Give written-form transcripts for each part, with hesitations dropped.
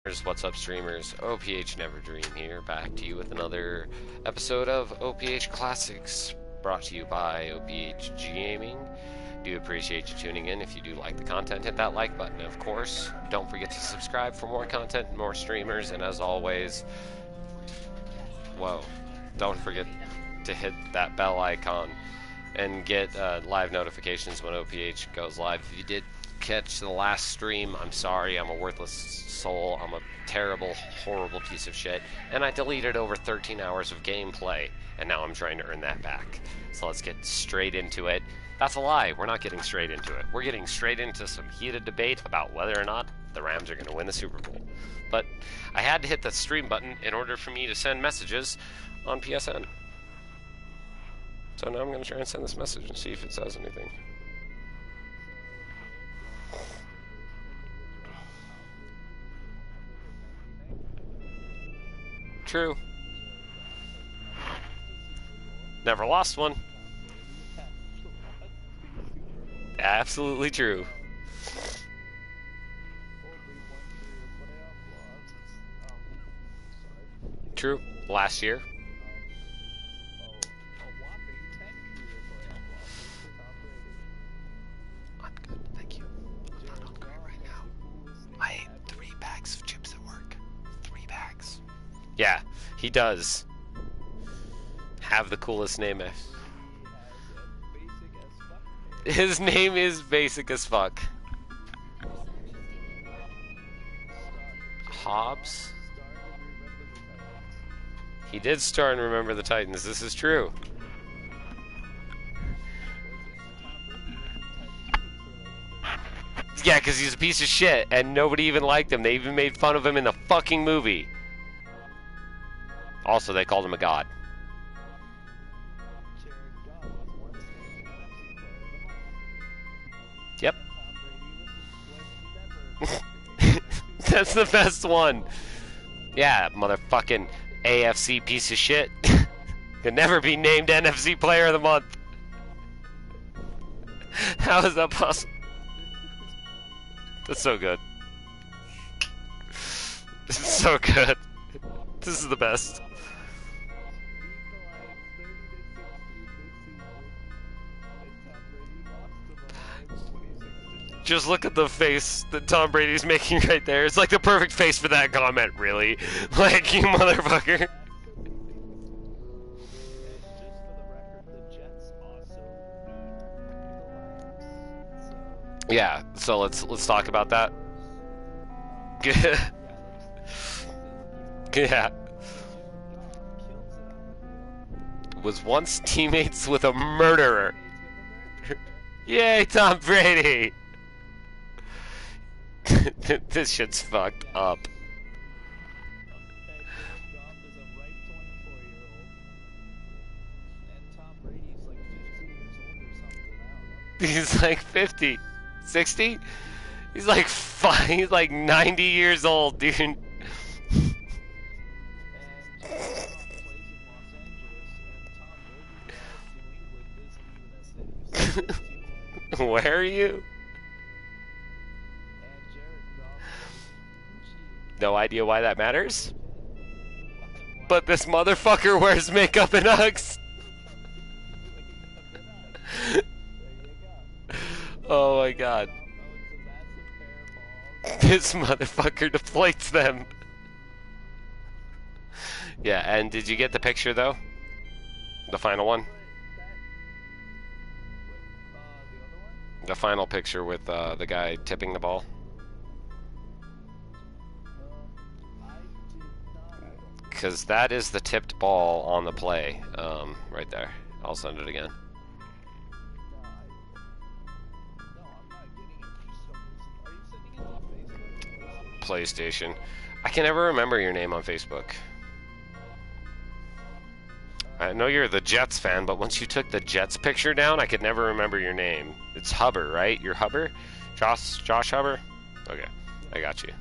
What's up, streamers? OPH Never Dream here, back to you with another episode of OPH Classics, brought to you by OPH Gaming. Do appreciate you tuning in. If you do like the content, hit that like button. Of course, don't forget to subscribe for more content and more streamers. And as always, don't forget to hit that bell icon and get live notifications when OPH goes live. If you did catch the last stream, I'm sorry. I'm a worthless soul. I'm a terrible, horrible piece of shit, and I deleted over 13 hours of gameplay, and now I'm trying to earn that back. So let's get straight into it. That's a lie. We're not getting straight into it. We're getting straight into some heated debate about whether or not the Rams are going to win the Super Bowl. But I had to hit the stream button in order for me to send messages on PSN. So now I'm going to try and send this message and see if it says anything. True. Never lost one. Absolutely true. True. Last year. I'm good, thank you. I'm not hungry right now. I ate 3 bags of chips at work. 3 bags. Yeah, he does have the coolest name. His name is basic as fuck. Hobbs? He did star in Remember the Titans. This is true. Yeah, because he's a piece of shit, and nobody even liked him. They even made fun of him in the fucking movie. Also, they called him a god. Yep. That's the best one. Yeah, motherfucking AFC piece of shit. Could never be named NFC Player of the Month. How is that possible? That's so good. This is so good. This is the best. Just look at the face that Tom Brady's making right there. It's like the perfect face for that comment, really. Like, you motherfucker. Yeah, so let's talk about that. Yeah. Was once teammates with a murderer. Yay, Tom Brady! This shit's fucked up. He's like 50, 60? He's like 90 years old, dude. Where are you? No idea why that matters. But this motherfucker wears makeup and Uggs. Oh my god. This motherfucker deflates them. Yeah, and did you get the picture though? The final one? The final picture with the guy tipping the ball. Because that is the tipped ball on the play, right there. I'll send it again. PlayStation. I can never remember your name on Facebook. I know you're the Jets fan, but once you took the Jets picture down, I could never remember your name. It's Huber, right? You're Huber? Josh Huber? Okay, I got you.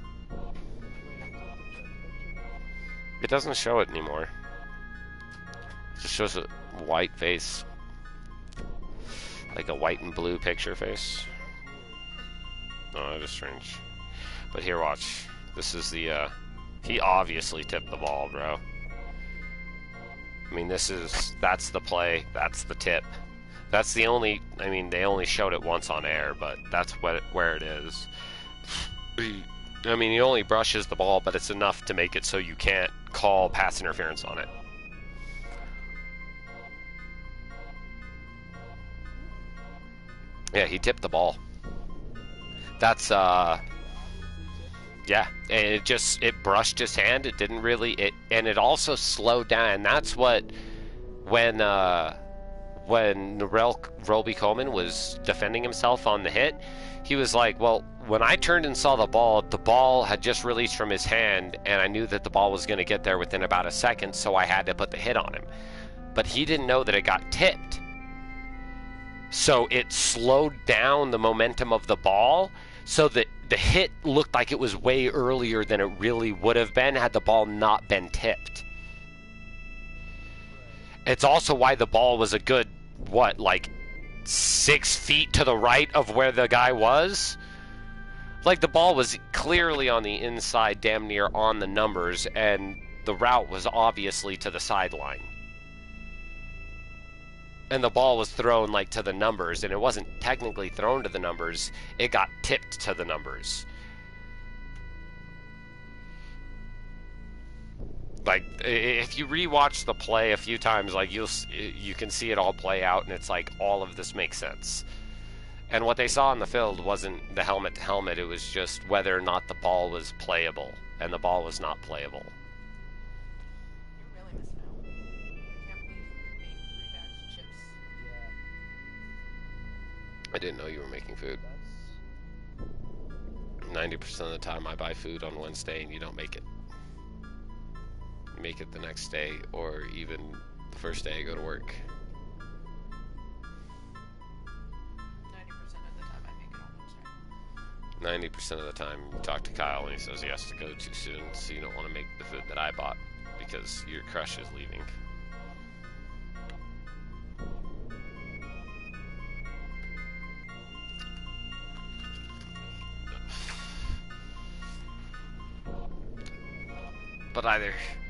It doesn't show it anymore. It just shows a white face. Like a white and blue picture face. Oh, that is strange. But here, watch. This is the, he obviously tipped the ball, bro. I mean, that's the play, that's the tip. That's the only, I mean, they only showed it once on air, but that's where it is. I mean, he only brushes the ball, but it's enough to make it so you can't call pass interference on it. Yeah, he tipped the ball. That's, yeah, and it brushed his hand. It didn't really, and it also slowed down, and that's what, when Roby Coleman was defending himself on the hit, he was like, well, when I turned and saw the ball had just released from his hand, and I knew that the ball was going to get there within about a second, so I had to put the hit on him. But he didn't know that it got tipped. So it slowed down the momentum of the ball, so that the hit looked like it was way earlier than it really would have been had the ball not been tipped. It's also why the ball was a good, like 6 feet to the right of where the guy was? Like, the ball was clearly on the inside, damn near on the numbers, and the route was obviously to the sideline. And the ball was thrown, like, to the numbers, and it wasn't technically thrown to the numbers, it got tipped to the numbers. Like, if you rewatch the play a few times, like, you can see it all play out, and it's like, all of this makes sense. And what they saw on the field wasn't the helmet to helmet, it was just whether or not the ball was playable, and the ball was not playable. You're really missing out. I can't believe you made 3 bags of chips. Yeah. I didn't know you were making food. 90% of the time I buy food on Wednesday and you don't make it. You make it the next day, or even the first day I go to work. 90% of the time you talk to Kyle and he says he has to go too soon, so you don't want to make the food that I bought because your crush is leaving. But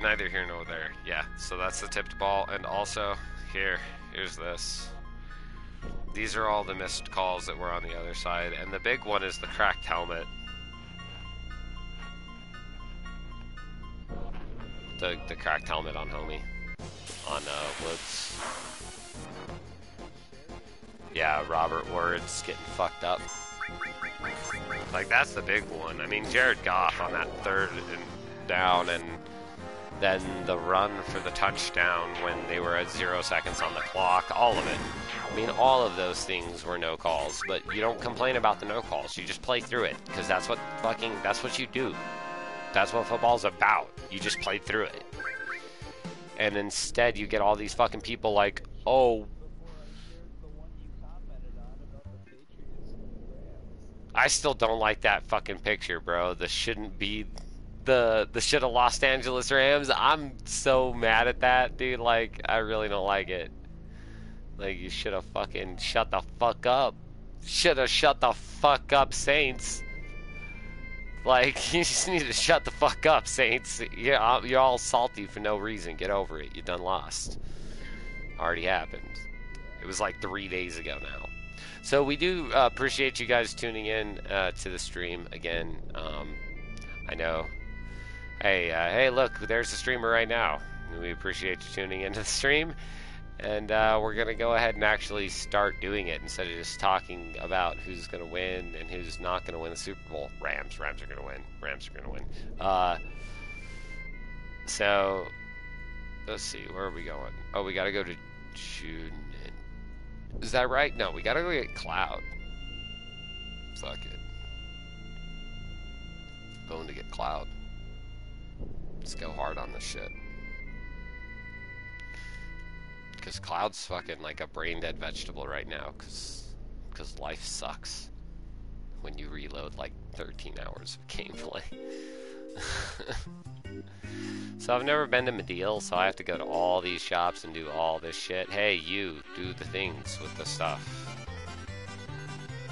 neither here nor there. Yeah, so that's the tipped ball, and also here's this. These are all the missed calls that were on the other side, and the big one is the cracked helmet. The cracked helmet on Homie. On Woods. Yeah, Robert Woods getting fucked up. Like, that's the big one. I mean, Jared Goff on that 3rd and down, and then the run for the touchdown when they were at 0 seconds on the clock, all of it. I mean, all of those things were no calls, but you don't complain about the no calls. You just play through it, because that's what you do. That's what football's about. You just play through it. And instead, you get all these fucking people like, oh, I still don't like that fucking picture, bro. This shouldn't be the shit of Los Angeles Rams. I'm so mad at that, dude. Like, I really don't like it. Like, you should have fucking shut the fuck up. Should have shut the fuck up, Saints. Like, you just need to shut the fuck up, Saints. You're all salty for no reason. Get over it. You done lost. Already happened. It was like 3 days ago now. So we do appreciate you guys tuning in to the stream again. I know. Hey, look, there's the streamer right now. We appreciate you tuning into the stream. And we're going to go ahead and actually start doing it instead of just talking about who's going to win and who's not going to win the Super Bowl. Rams are going to win. Rams are going to win. So, let's see. Where are we going? Oh, we got to go to June. Is that right? No, we got to go get Cloud. Fuck it. Going to get Cloud. Let's go hard on this shit. Because Cloud's fucking like a brain-dead vegetable right now, because life sucks when you reload like 13 hours of gameplay. So I've never been to Medill, so I have to go to all these shops and do all this shit. Hey, you, do the things with the stuff.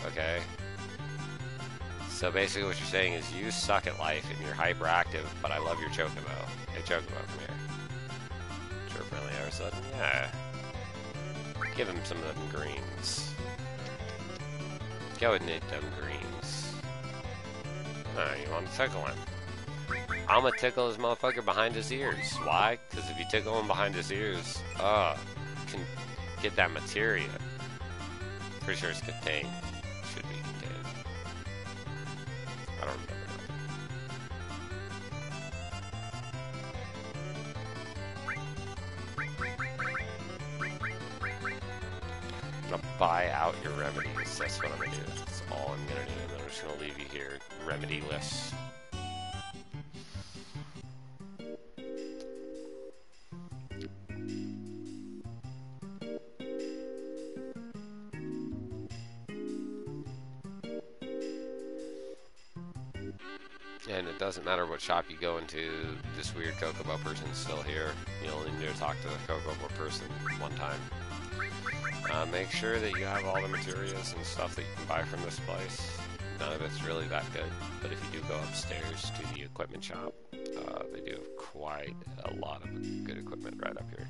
Okay? So basically what you're saying is you suck at life and you're hyperactive, but I love your Chocobo. Hey Chocobo, come here. Sure, friendly hour sudden? Yeah. Give him some of them greens. Go and eat them greens. Oh, you want to tickle him? I'm gonna tickle this motherfucker behind his ears. Why? Because if you tickle him behind his ears, you can get that materia. Pretty sure it's contained. Should be contained. I don't remember. I'm gonna buy out your remedies. That's what I'm gonna do. That's all I'm gonna do. And then I'm just gonna leave you here remedy-less. And it doesn't matter what shop you go into, this weird Chocobo person's still here. You only need to talk to the Chocobo person one time. Make sure that you have all the materials and stuff that you can buy from this place. None of it's really that good, but if you do go upstairs to the equipment shop, they do have quite a lot of good equipment right up here.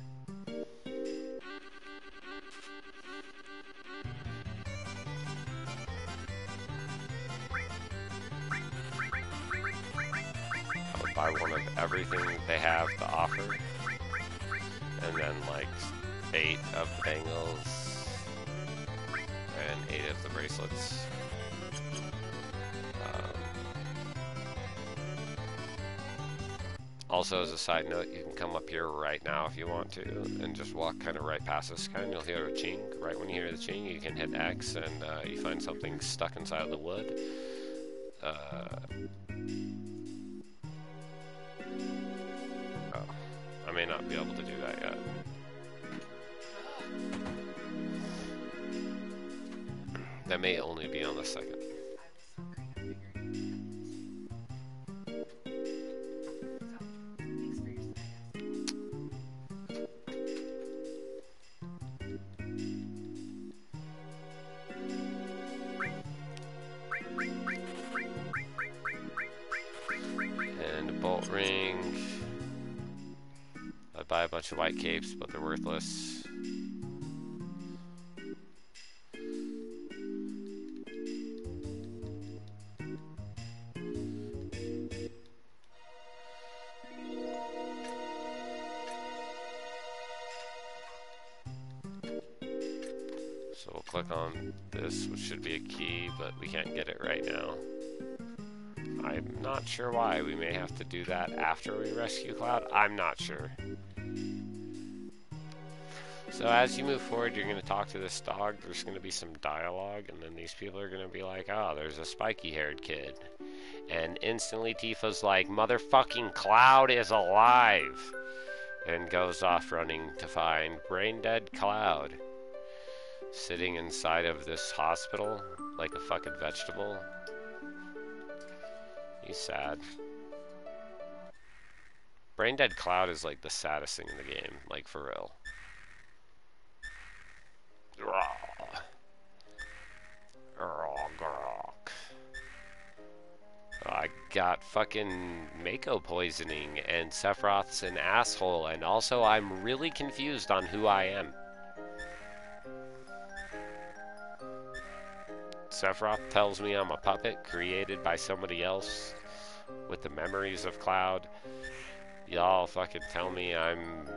I would buy one of everything they have to offer, and then like 8 of the bangles and 8 of the bracelets. Also, as a side note, you can come up here right now if you want to, and just walk kind of right past this guy, and you'll hear a ching. Right when you hear the ching, you can hit X, and you find something stuck inside of the wood. Oh, I may not be able to do that yet. That may only be on the second. And a bolt ring. I'd buy a bunch of white capes, but they're worthless. So we'll click on this, which should be a key, but we can't get it right now. I'm not sure why. We may have to do that after we rescue Cloud. I'm not sure. So as you move forward, you're going to talk to this dog. There's going to be some dialogue, and then these people are going to be like, oh, there's a spiky-haired kid. And instantly Tifa's like, motherfucking Cloud is alive! And goes off running to find brain-dead Cloud. Sitting inside of this hospital like a fucking vegetable. He's sad. Brain Dead Cloud is like the saddest thing in the game, like for real. I got fucking Mako poisoning, and Sephiroth's an asshole, and also I'm really confused on who I am. Sephiroth tells me I'm a puppet created by somebody else with the memories of Cloud. Y'all fucking tell me I'm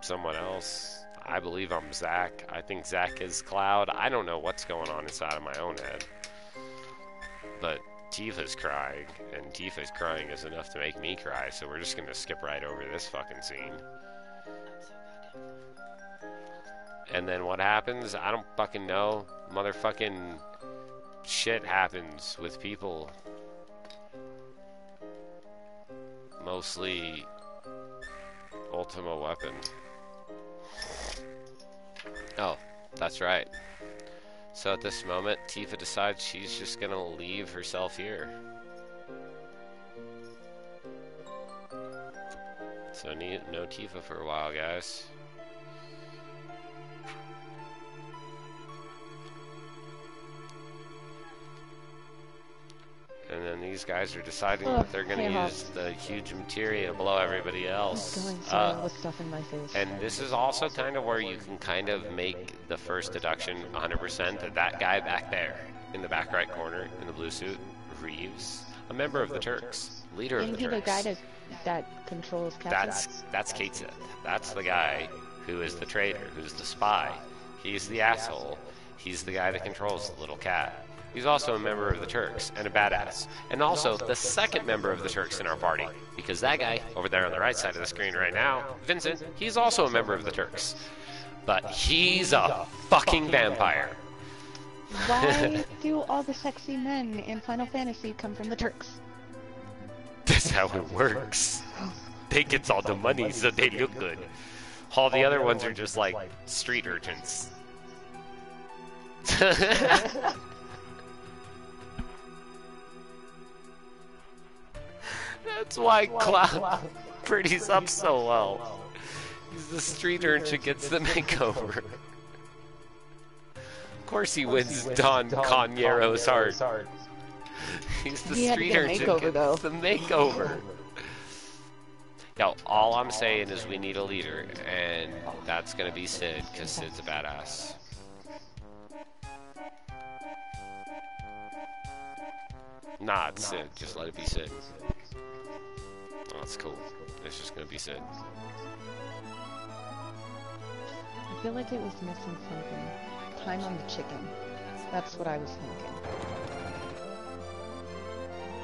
someone else. I believe I'm Zack. I think Zack is Cloud. I don't know what's going on inside of my own head. But Tifa's crying, and Tifa's crying is enough to make me cry, so we're just gonna skip right over this fucking scene. And then what happens? I don't fucking know. Motherfucking shit happens with people. Mostly Ultima Weapon. Oh, that's right. So at this moment, Tifa decides she's just gonna leave herself here. So no Tifa for a while, guys. these guys are deciding that they're going to hey, use the huge materia to blow everybody else. Going somewhere with stuff in my face. And this is also kind of where you can kind of make the first deduction 100% that that guy back there in the back right corner in the blue suit, Reeves, a member of the Turks, leader of the Isn't he Turks. the guy that controls Captain? That's Kate Sith. That's the guy who is the traitor, who's the spy. He's the asshole. He's the guy that controls the little cat. He's also a member of the Turks and a badass. And also the second member of the Turks in our party. Because that guy over there on the right side of the screen right now, Vincent, he's also a member of the Turks. But he's a fucking vampire. Why do all the sexy men in Final Fantasy come from the Turks? That's how it works. They get all the money so they look good. All the other ones are just like street urchins. That's why Cloud pretties up so well. He's the street urchin gets the makeover. Of course he wins Don Conyero's heart. He's the street urchin gets the makeover. Yo, all I'm saying is we need a leader, and that's gonna be Sid, because Sid's a badass. Nah, it's Sid. Just let it be Sid. Oh, that's cool. It's just gonna be Sid. I feel like it was missing something. Time on the chicken. That's what I was thinking.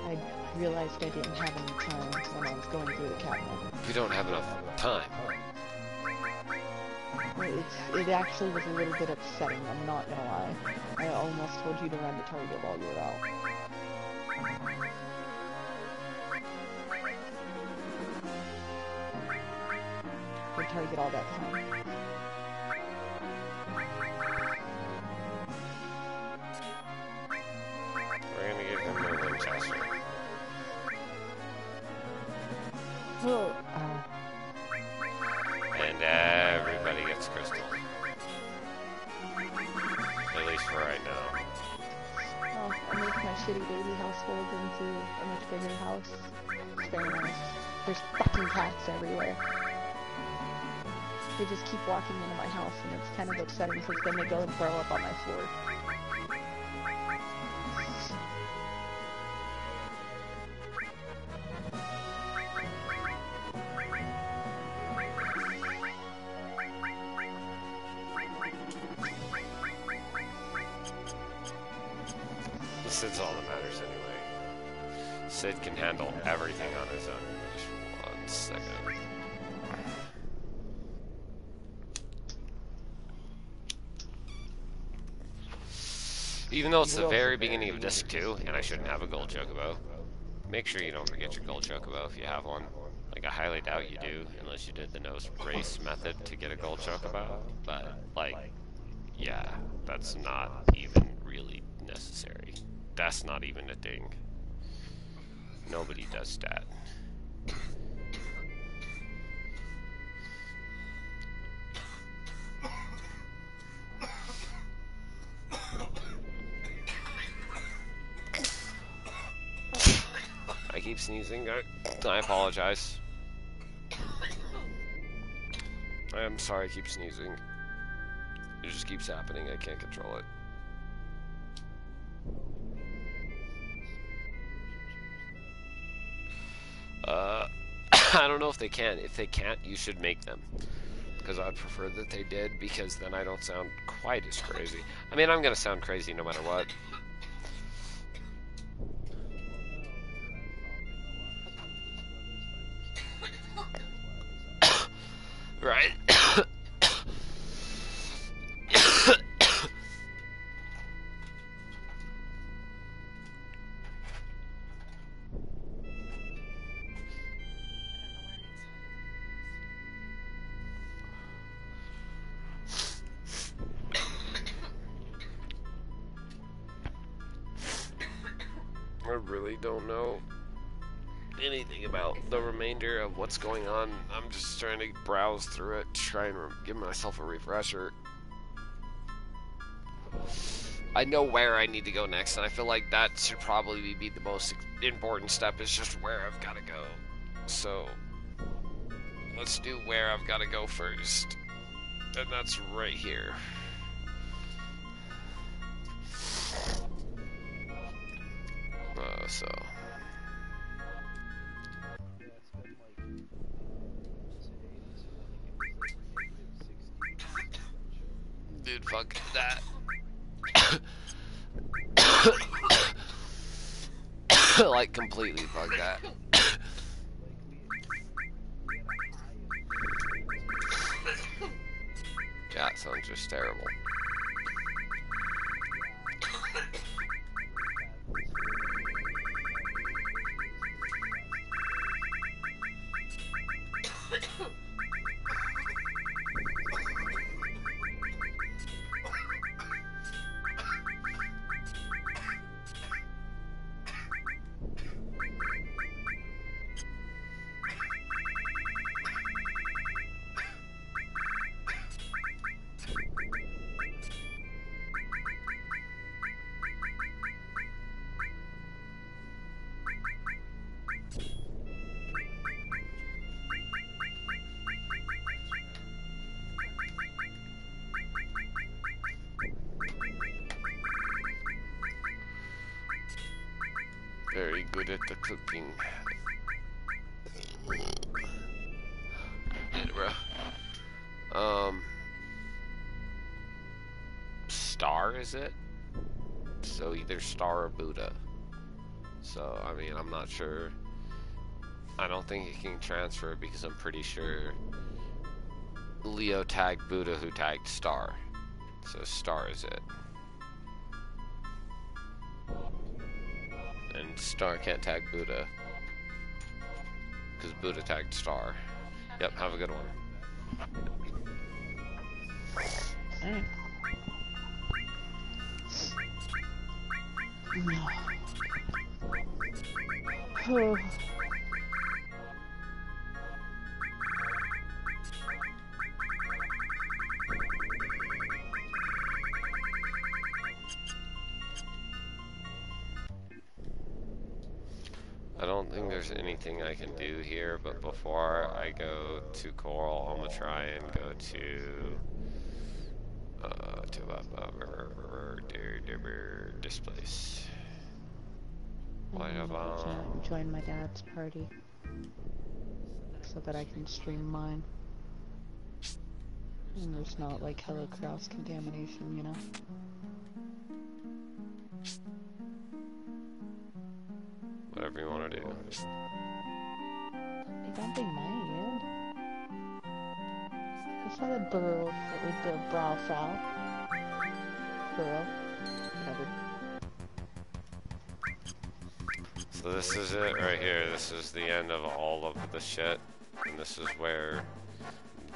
I realized I didn't have any time when I was going through the cabinet. You don't have enough time. It actually was a little bit upsetting, I'm not gonna lie. I almost told you to run the target while you were out. The target all that time. We're gonna give him a Winchester. Oh, And everybody gets Crystal. At least for right now. oh, I moved my shitty baby household into a much bigger house. It's very nice. There's fucking cats everywhere. They just keep walking into my house and it's kind of upsetting because then they go and throw up on my floor. Sid's all that matters anyway. Sid can handle everything on his own. Just 1 second. Even though it's the very beginning of Disc 2, and I shouldn't have a gold chocobo, make sure you don't forget your gold chocobo if you have one. Like, I highly doubt you do, unless you did the no race method to get a gold chocobo. But, like, yeah, that's not even really necessary. That's not even a thing. Nobody does that. I keep sneezing. I apologize. I am sorry I keep sneezing. It just keeps happening. I can't control it. I don't know if they can. If they can't, you should make them. Because I'd prefer that they did, because then I don't sound quite as crazy. I mean, I'm going to sound crazy no matter what. Right? I really don't know anything about the remainder of what's going on. I'm just trying to browse through it, try and give myself a refresher. I know where I need to go next, and I feel like that should probably be the most important step, is just where I've got to go. So, let's do where I've got to go first. And that's right here. So... Dude, fuck that. Like, completely fuck that. That sounds just terrible. Very good at the cooking. Yeah, bro. Star, is it? So either Star or Buddha. So, I mean, I'm not sure. I don't think it can transfer because I'm pretty sure Leo tagged Buddha, who tagged Star. So Star is it. And Star can't tag Buddha because Buddha tagged Star. Yep, have a good one. Alright. No. Oh. I don't think there's anything I can do here, but before I go to Coral, I'm gonna try and go to this place. Why have join my dad's party so that I can stream mine. And there's not like hella cross contamination, you know? Whatever you want to do. They don't be mad. That's not a burrow with the brow foul. Burrow. Whatever. So this is it right here. This is the end of all of the shit. And this is where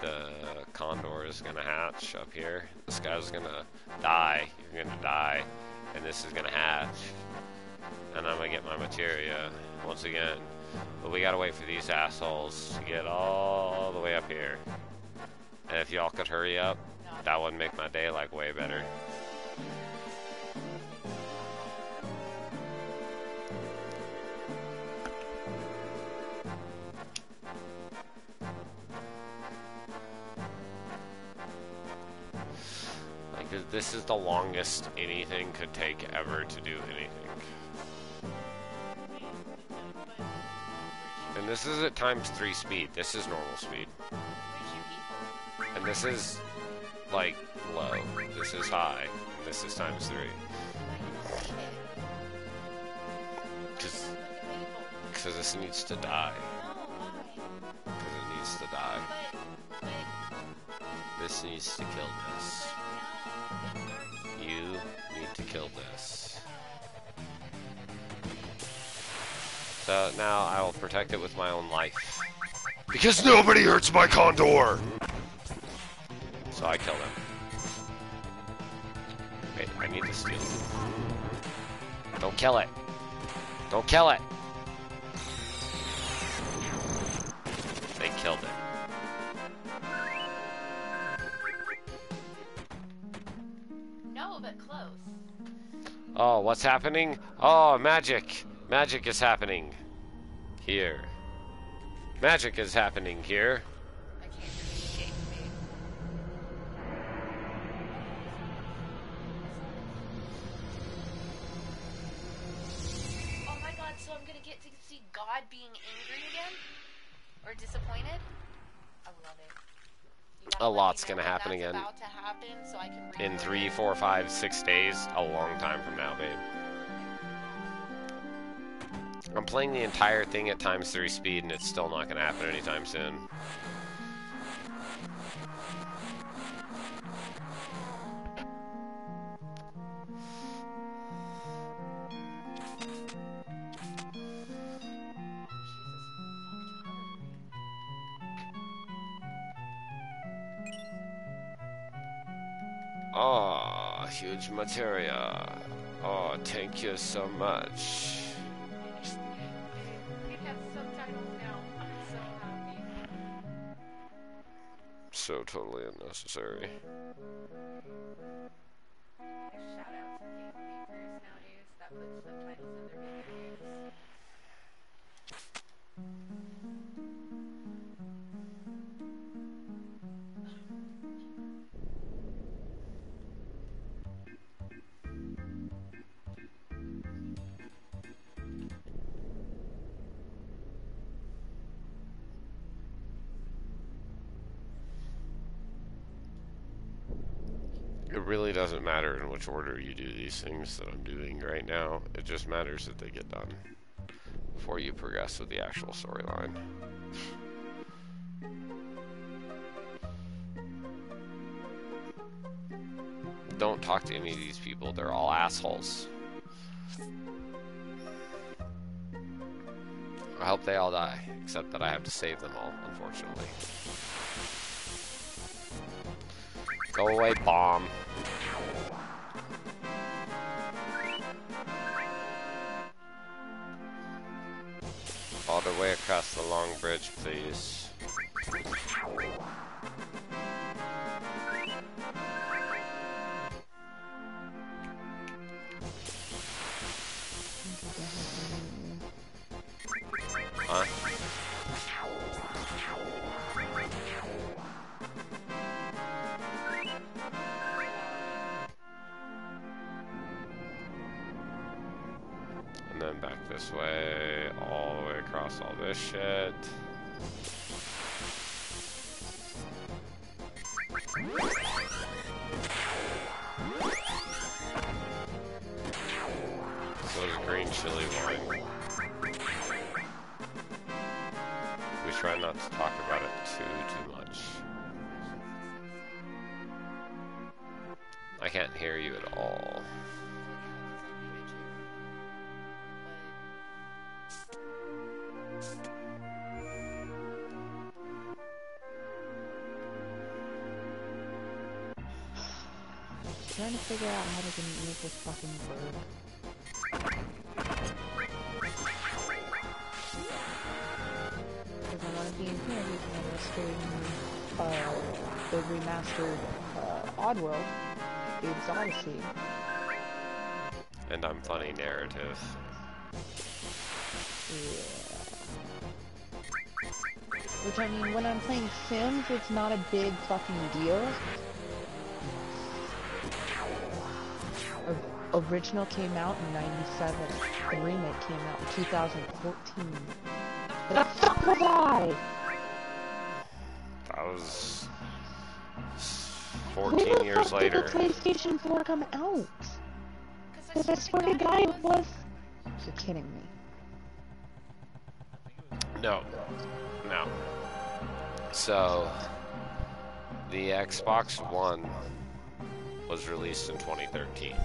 the condor is gonna hatch up here. This guy's gonna die. You're gonna die. And this is gonna hatch. And I'm gonna get my materia once again. But we gotta wait for these assholes to get all the way up here. And if y'all could hurry up, that would make my day like way better. Like, this is the longest anything could take ever to do anything. And this is at ×3 speed. This is normal speed. And this is, like, low. This is high. And this is ×3. Because this needs to die. Because it needs to die. This needs to kill this. You need to kill this. So now I will protect it with my own life. Because nobody hurts my condor! So I kill them. Wait, I need to steal it. Don't kill it! Don't kill it! They killed it. No, but close. Oh, what's happening? Oh, magic! Magic is happening here. Magic is happening here. I can't just shake me. Oh my god, so I'm gonna get to see God being angry again? Or disappointed? I love it. You gotta A let me lot's know gonna when happen that's again. about to happen so I can In read 3, it. 4, 5, 6 days. A long time from now, babe. I'm playing the entire thing at ×3 speed, and it's still not gonna happen anytime soon. Oh, huge materia. Oh, thank you so much. We have subtitles now. I'm so happy. So totally unnecessary. Shout out to game makers nowadays that put subtitles in their video games. It really doesn't matter in which order you do these things that I'm doing right now. It just matters that they get done before you progress with the actual storyline. Don't talk to any of these people. They're all assholes. I hope they all die, except that I have to save them all, unfortunately. Go away, bomb. All the way across the long bridge, please. Huh? And then back this way, all the way across all this shit. So does green chili wine. We try not to talk about it too much. I can't hear you at all. Trying to figure out how to make this fucking work. Because I want to be in here because I'm streaming the remastered Oddworld, Abe's Odyssey. And I'm funny narrative. Yeah. Which, I mean, when I'm playing Sims, it's not a big fucking deal. Original came out in '97. The remake came out in 2014. Where the fuck was I? That was 14 years later. Did the PlayStation 4 come out? Because I swear to God it was... You're kidding me. No. No. So, the Xbox One was released in 2013.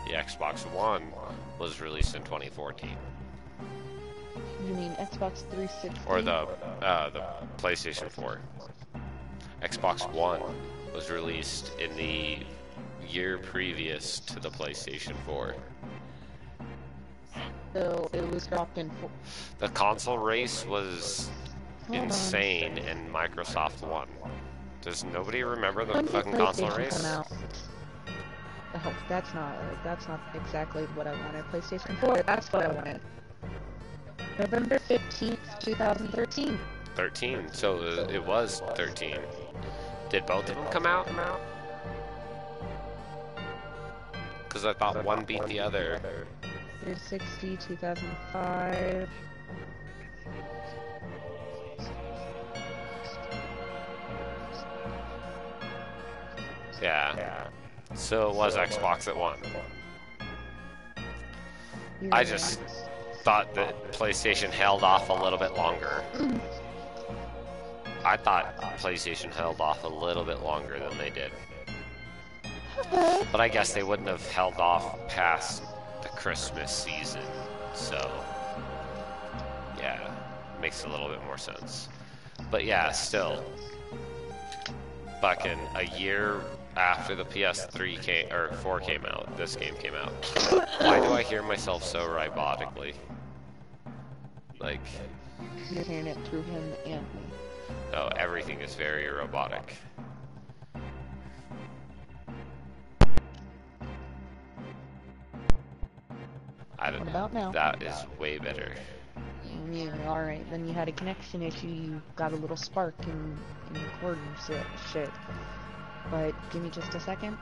The Xbox One was released in 2014. You mean Xbox 360? Or the PlayStation 4. Xbox One was released in the year previous to the PlayStation 4. So it was dropped in... The console race was insane, and Microsoft won. Does nobody remember the fucking console race? Oh, that's not exactly what I wanted. PlayStation 4, that's what I wanted. November 15th, 2013. 13. So it was 13. Did both of them come out? Because I thought one beat the other. 360, 2005. Yeah. So it was Xbox that won. I just thought that PlayStation held off a little bit longer. I thought PlayStation held off a little bit longer than they did. But I guess they wouldn't have held off past the Christmas season. So, yeah, makes a little bit more sense. But yeah, still, fucking a year after the PS3 came, or 4 came out, this game came out. Why do I hear myself so robotically? Like, you're hearing it through him and me. Oh, everything is very robotic. What about now? That is way better. Yeah, alright, then you had a connection issue, you got a little spark in recording shit. But give me just a second.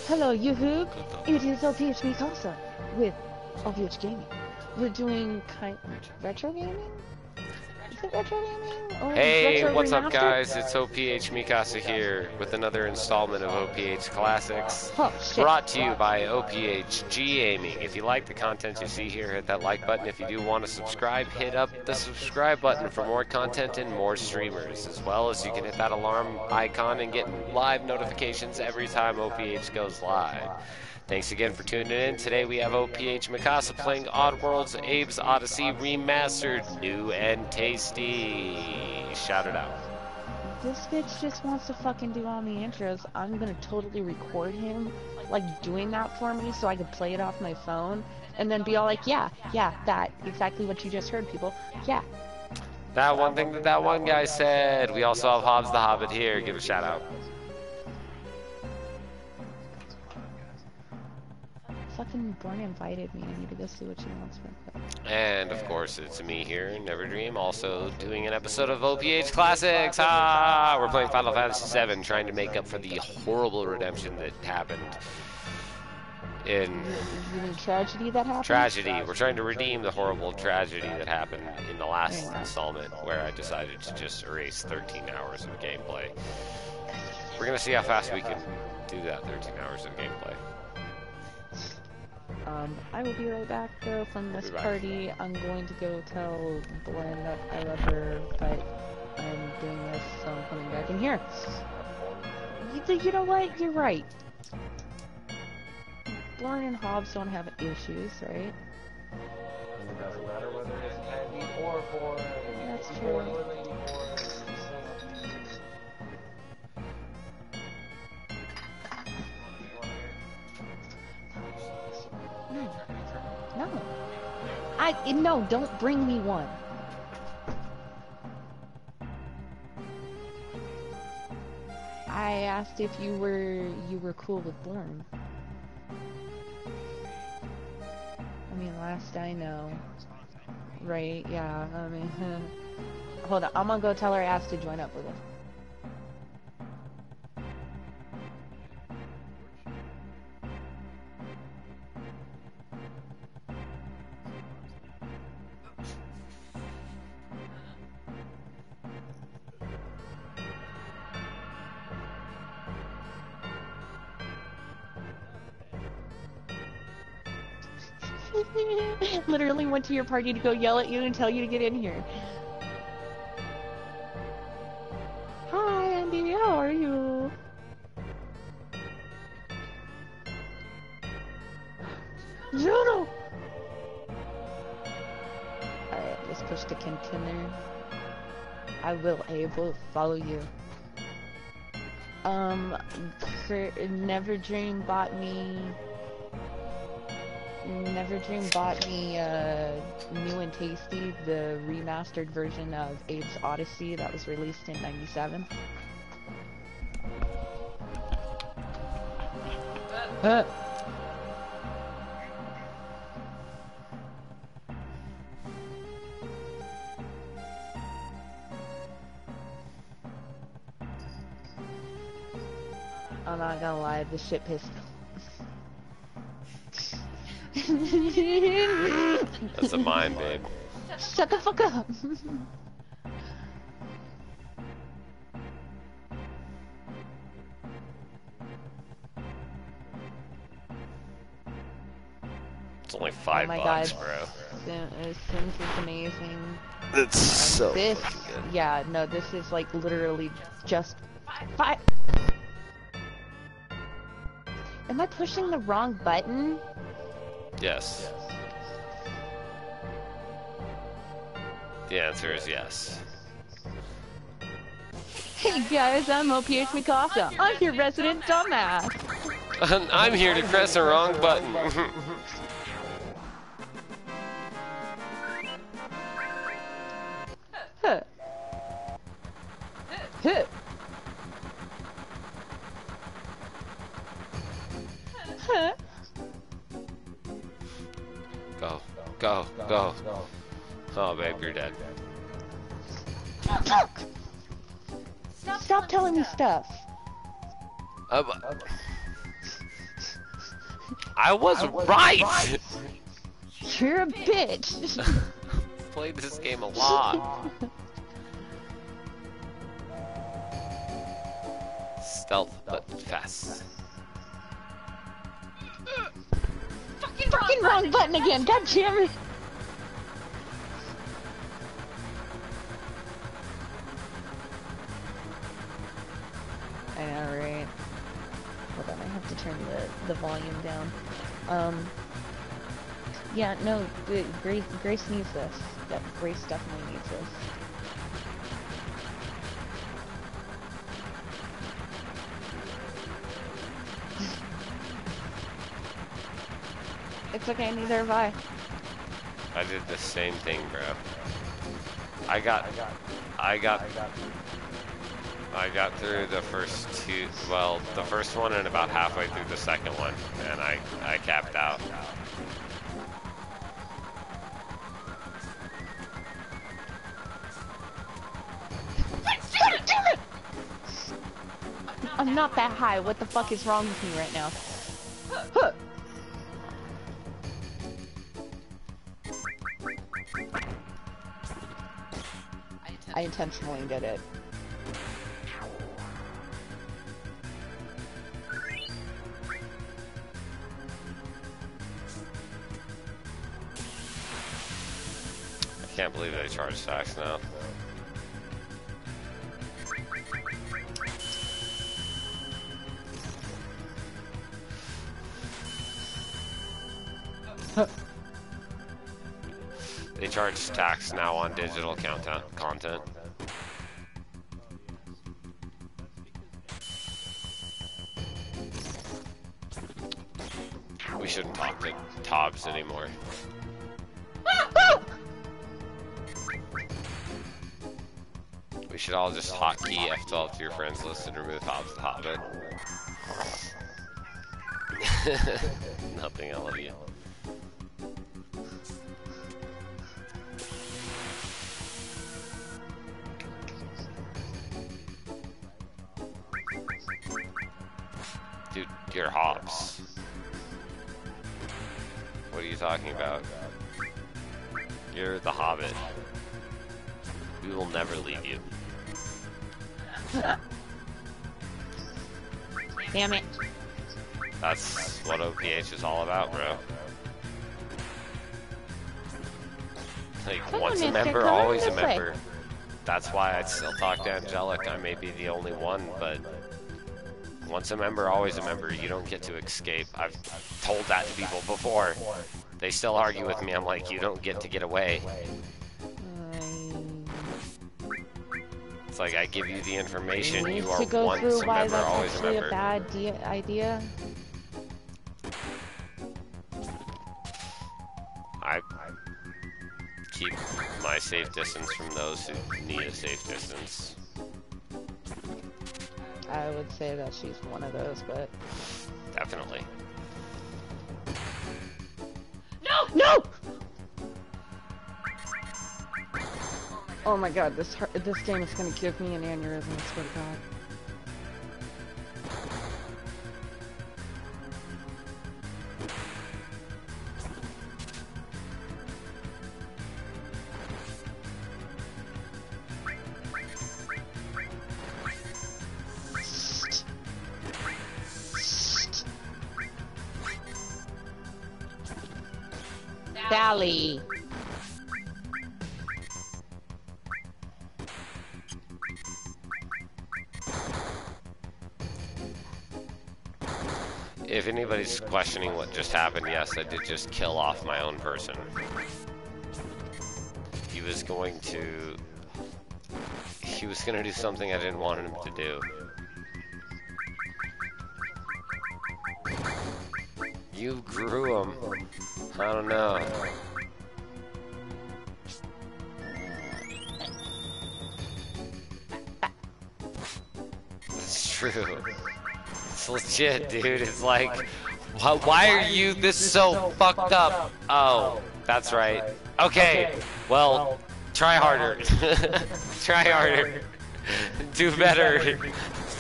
Hello, YouTube! It is OPHcLAsics with OPH Gaming. We're doing retro gaming? Is it retro gaming? Or hey, retro what's up remastered? guys? It's OPHcLAsics here with another installment of OPHcLAsics. Oh, shit. Brought to you by OPH Gaming. If you like the content you see here, hit that like button. If you do want to subscribe, hit up the subscribe button for more content and more streamers. As well as you can hit that alarm icon and get live notifications every time OPH goes live. Thanks again for tuning in. Today we have OPHcLAsics playing Oddworld's Abe's Odyssey Remastered. New and tasty. Shout it out. This bitch just wants to fucking do all the intros. I'm gonna totally record him, like, doing that for me so I could play it off my phone, and then be all like, yeah, that. Exactly what you just heard, people. Yeah. That one thing that one guy said. We also have Hobbs the Hobbit here. Give a shout out. Fucking Born invited me. I need to go see what she wants real quick. And of course, it's me here, Never Dream, also doing an episode of OPHcLAsics. Ah, we're playing Final Fantasy VII, trying to make up for the horrible redemption that happened in You mean tragedy that happened? tragedy. We're trying to redeem the horrible tragedy that happened in the last installment, where I decided to just erase 13 hours of gameplay. We're gonna see how fast we can do that 13 hours of gameplay. I will be right back though from this party. I'm going to go tell Glenn that I love her, but I'm doing this, so I'm coming back in here. You know what? You're right. Born and Hobbs don't have issues, right? It doesn't matter whether it's Candy or Born. That's true. No. No, don't bring me one. I asked if you were cool with Born. I mean, last I know. Right, yeah, I mean, hold on, I'm gonna go tell her I asked to join up with us. Literally went to your party to go yell at you and tell you to get in here. Hi, Andy, how are you? Juno! Alright, let's push the continue. I will follow you. Never Dream bought me Never Dream bought me New and Tasty, the remastered version of Abe's Odyssey that was released in '97. I'm not gonna lie, this shit pissed me. That's a mine, babe. Shut the fuck up. It's only $5, oh my God. bro. Sims is amazing. It's so This, fucking good. yeah, no, this is like literally just 5. Am I pushing the wrong button? Yes. The answer is yes. Hey guys, I'm OPHclAsics. I'm your resident dumbass. I'm here to press the wrong button. Huh. Huh. Huh. Go, go, go. Oh, babe, you're dead. Fuck! Stop telling me stuff. I was right! You're a bitch. Played this game a lot. Stealth, but fast. Fucking wrong button again, god damn it. I know, right? Hold on, I have to turn the volume down. Yeah, no, Grace needs this. Yep, Grace definitely needs this. It's okay, neither have I. I did the same thing, bro. I got through the first two, well, the first one and about halfway through the second one, and I capped out. I'm not that high. What the fuck is wrong with me right now? Huh. I intentionally did it. I can't believe they charge tax now. They charge tax now on digital content. We shouldn't talk to Tobbs anymore. We should all just hotkey F12 to your friends list and remove Tobbs the Hobbit. Nothing, I love you. Dude, you're Hobbs. What are you talking about? You're the Hobbit. We will never leave you. Damn it. That's what OPH is all about, bro. Like, Come once on, a mister, member, come on always a this way. member. That's why I'd still talk to Angelic. I may be the only one, but once a member, always a member. You don't get to escape. I've told that to people before. They still argue with me. I'm like, you don't get to get away. It's like, I give you the information. Need You are to go once through a why member, that's always a actually a member. bad idea. I keep my safe distance from those who need a safe distance. I would say that she's one of those, but... Definitely. No! No! Oh my god, this game is gonna give me an aneurysm, I swear to god. Sally. If anybody's questioning what just happened, yes, I did just kill off my own person. He was going to do something I didn't want him to do. You grew him. I don't know. It's true. It's legit, dude. It's like, why are you this so fucked up? Oh, that's right. Okay, well, try harder. Try harder. Do better.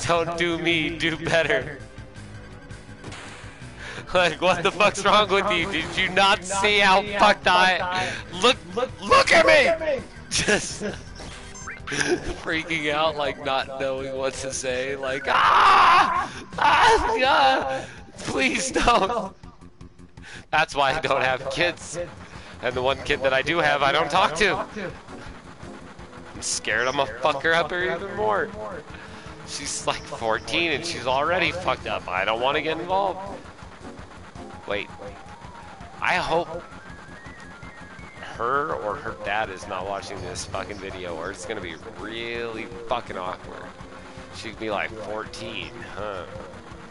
Don't do me, do better. Like, what the fuck's wrong with you? Did you not see how fucked I... Look at me! Just freaking out, like not knowing what to say, like, please don't. That's why I don't have kids. And the one kid that I do have, I don't talk to. I'm scared I'm gonna fuck her up even more. She's like 14 and she's already fucked up. I don't want to get involved. Wait, I hope her or her dad is not watching this fucking video, or it's gonna be really fucking awkward. She'd be like 14, huh?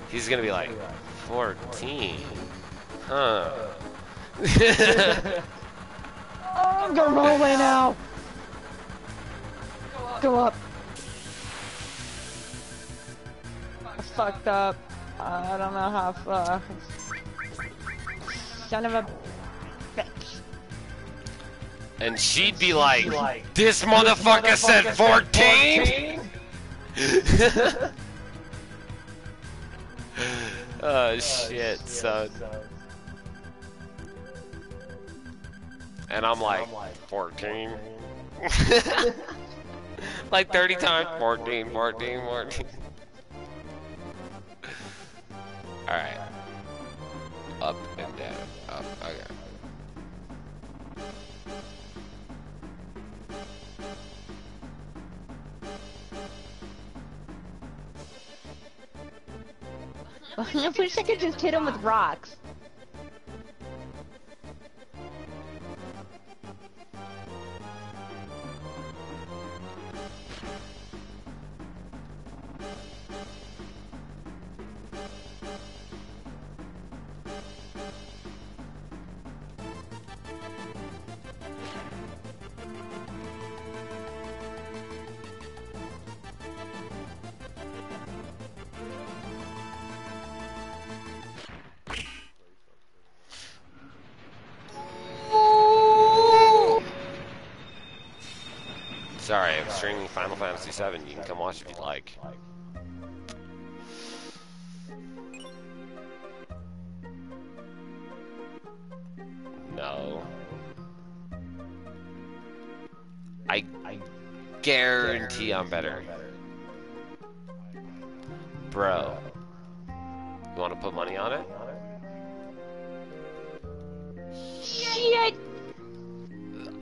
He's gonna be like 14, huh? I'm gonna roll away now. Go up. I fucked up. I don't know how far. Son of a bitch. And she'd be like, this motherfucker said 14? Oh shit, son. And I'm like, 14? Like 30 times, 14, 14, 14. Alright. Up and down. Up, okay. I wish I could just hit him with rocks. Sorry, I'm streaming Final Fantasy VII. You can come watch if you'd like. No. I guarantee I'm better. Bro. You want to put money on it? Shit!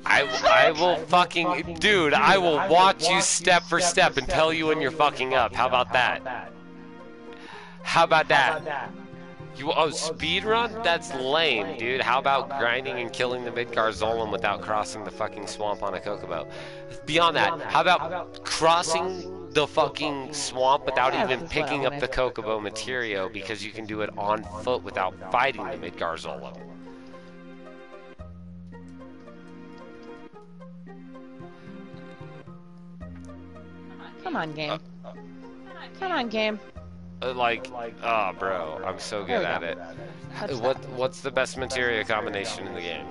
I will fucking... Dude, I will watch you step for step and tell you when you're fucking up. How about that? How about that? Speed run? That's lame, dude. How about grinding and killing the Midgar Zolom without crossing the fucking swamp on a Kokobo? Beyond that, how about crossing the fucking swamp without even picking up the Kokobo material because you can do it on foot without fighting the Midgar Zolom? Come on, game. Come on, game. Like, oh, bro, I'm so There good we at go. it. Touch What's the best materia combination in the game?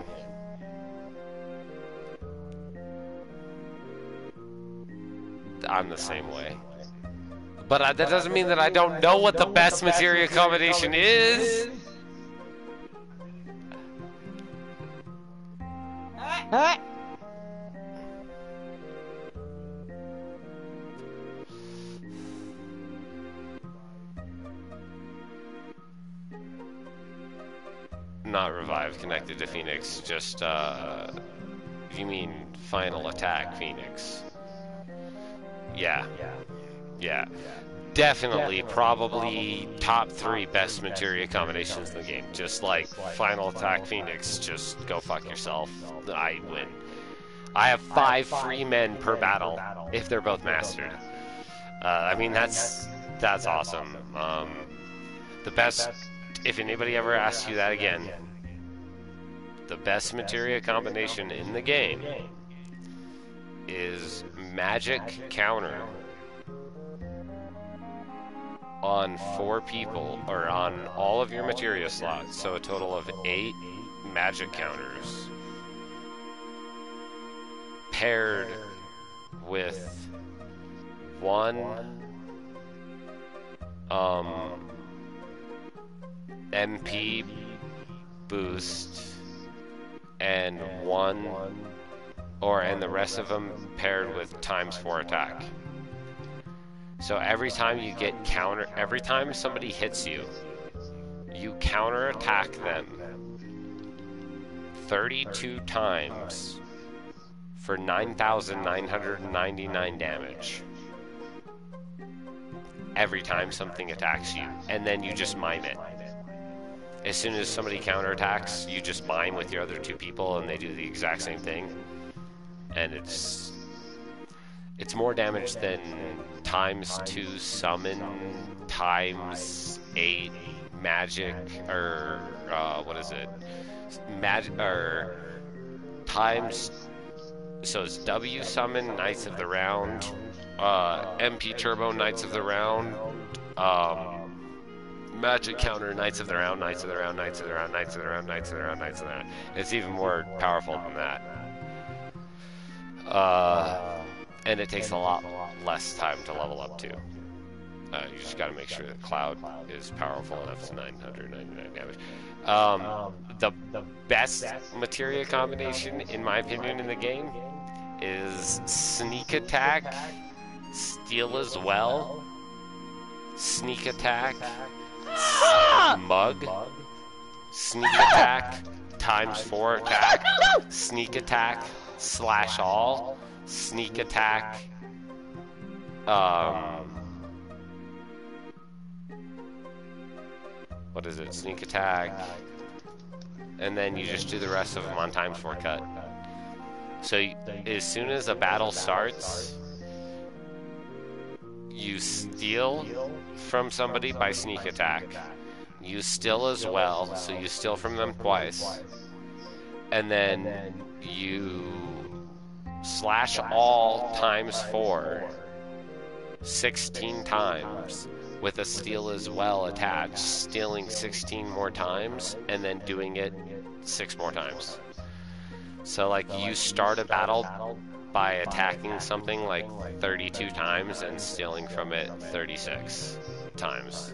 I'm the same way. But that doesn't mean that I don't know what the best materia combination is. Ah! Not revive connected to Phoenix, just, you mean final attack Phoenix. Yeah. Yeah. Definitely, probably top 3 best materia combinations in the game. Just like final attack Phoenix, just go fuck yourself. I win. I have 5 free men per battle if they're both mastered. I mean, that's awesome. The best, if anybody ever asks you that again, the best materia combination in the game is magic counter on 4 people, or on all of your materia slots, so a total of 8 magic counters, paired with 1 MP boost and 1, and the rest of them paired with ×4 attack. So every time you get every time somebody hits you, you counter attack them 32 times for 9,999 damage. Every time something attacks you, and then you just mime it. As soon as somebody counterattacks, you just mime with your other 2 people, and they do the exact same thing. And it's more damage than ×2 summon ×8 magic, or what is it? Magic, or so it's W summon Knights of the Round, MP turbo Knights of the Round, magic counter Knights of the Round, Knights of the Round, Knights of the Round, Knights of the Round, Knights of the Round, Knights of the Round. It's even more powerful than that. And it takes a lot less time to level up too. You just got to make sure that Cloud is powerful enough to 999 damage. The best materia combination, in my opinion, in the game is Sneak Attack, Steal as well, Sneak Attack, Mug, Sneak Attack, ×4 attack, Sneak Attack, Slash All, Sneak Attack, what is it? Sneak Attack, and then you just do the rest of them on ×4 cut. So as soon as a battle starts, you steal from somebody by Sneak Attack. You steal as well, so you steal from them twice. And then you slash all ×4 16 times with a steal as well attached, stealing 16 more times and then doing it 6 more times. So like you start a battle by attacking something like 32 times and stealing from it 36 times.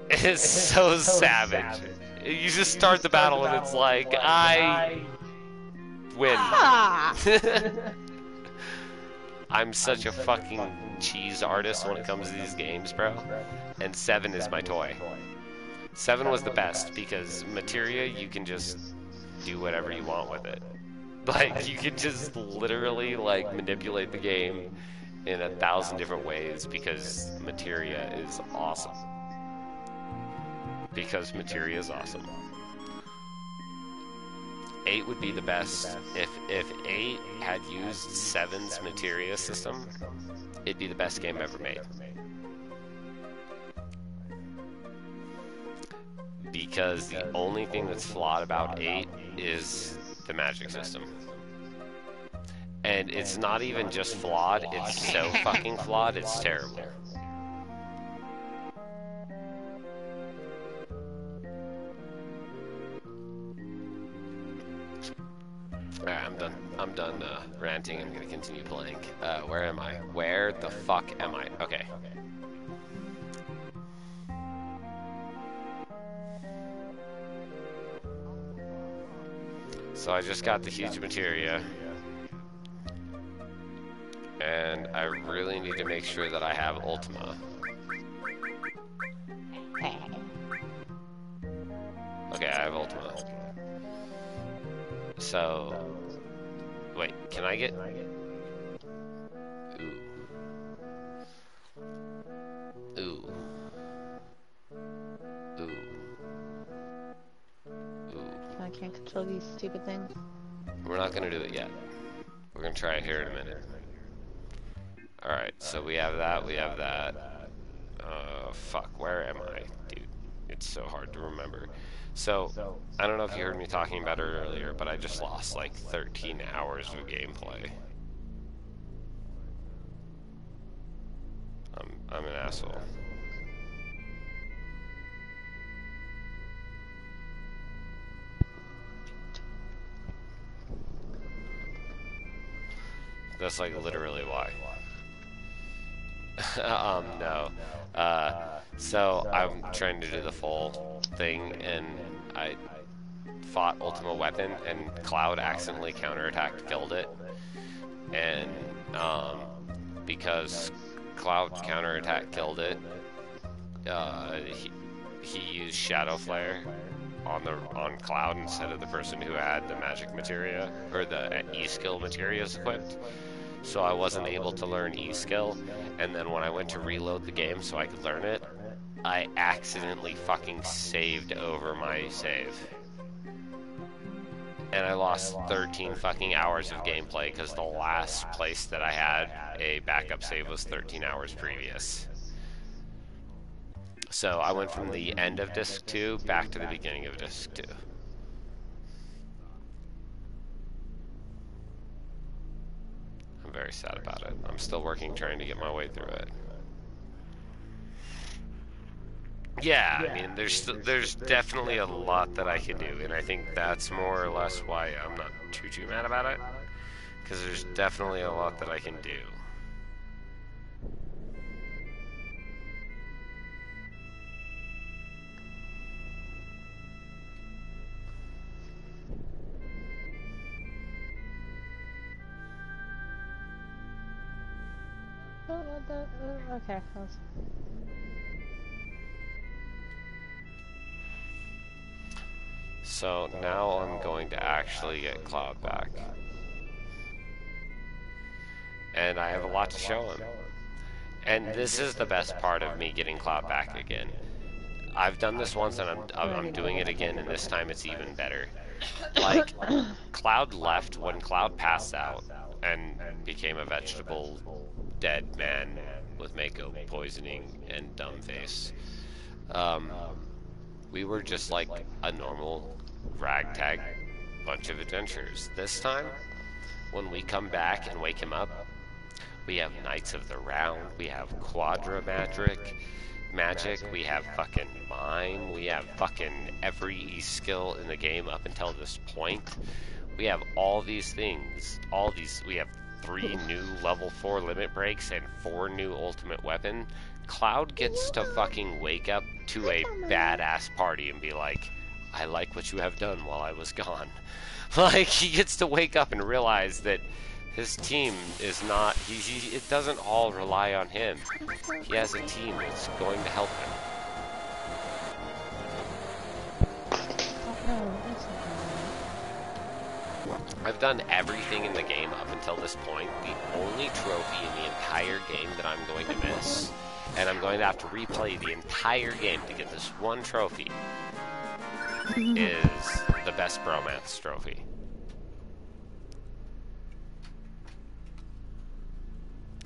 It's so savage. You just start the battle and it's like, I win. I'm such a fucking cheese artist when it comes to these games, bro. And 7 is my toy. 7 was the best because materia, you can just do whatever you want with it. Like, you can just literally, like, manipulate the game in 1,000 different ways because materia is awesome. Because materia is awesome. 8 would be the best. If 8 had used 7's materia system, it'd be the best game ever made. Because the only thing that's flawed about 8 is the magic system. And it's not even just flawed, it's so fucking flawed, it's terrible. Alright, I'm done ranting. I'm gonna continue playing. Where am I? Where the fuck am I? Okay. So I just got the huge materia. And I really need to make sure that I have Ultima. Okay, I have Ultima. So, wait, can I get... Ooh. Ooh. Ooh. Ooh. I can't control these stupid things. We're not gonna do it yet. We're gonna try it here in a minute. Alright, so we have that, we have that. Fuck, where am I? Dude, it's so hard to remember. So, I don't know if you heard me talking about it earlier, but I just lost like 13 hours of gameplay. I'm an asshole. That's like literally why. No. So I'm trying to do the full thing, and I fought Ultima Weapon, and Cloud accidentally counterattacked, killed it. And because Cloud counterattack killed it, he used Shadow Flare on Cloud instead of the person who had the magic materia or the E-skill materias equipped. So I wasn't able to learn E-skill, and then when I went to reload the game so I could learn it, I accidentally fucking saved over my save. And I lost 13 fucking hours of gameplay because the last place that I had a backup save was 13 hours previous. So I went from the end of Disc 2 back to the beginning of Disc 2. I'm very sad about it. I'm still working, trying to get my way through it. Yeah, I mean, there's definitely a lot that I can do, and I think that's more or less why I'm not too mad about it, because there's definitely a lot that I can do. Okay. So now I'm going to actually get Cloud back. And I have a lot to show him. And this is the best part of me getting Cloud back again. I've done this once and I'm doing it again, and this time it's even better. Like, Cloud left when Cloud passed out and became a vegetable dead man with Mako poisoning and dumb face. We were just like a normal ragtag bunch of adventurers. This time, when we come back and wake him up, we have Knights of the Round, we have Quadra Magic, we have fucking Mime, we have fucking every E-skill in the game up until this point. We have all these things, we have 3 new level 4 limit breaks and 4 new ultimate weapon. Cloud gets to fucking wake up to a badass party and be like, I like what you have done while I was gone. Like, he gets to wake up and realize that his team is not, it doesn't all rely on him. He has a team that's going to help him. I've done everything in the game up until this point. The only trophy in the entire game that I'm going to miss, and I'm going to have to replay the entire game to get this one trophy, is the Best Bromance trophy.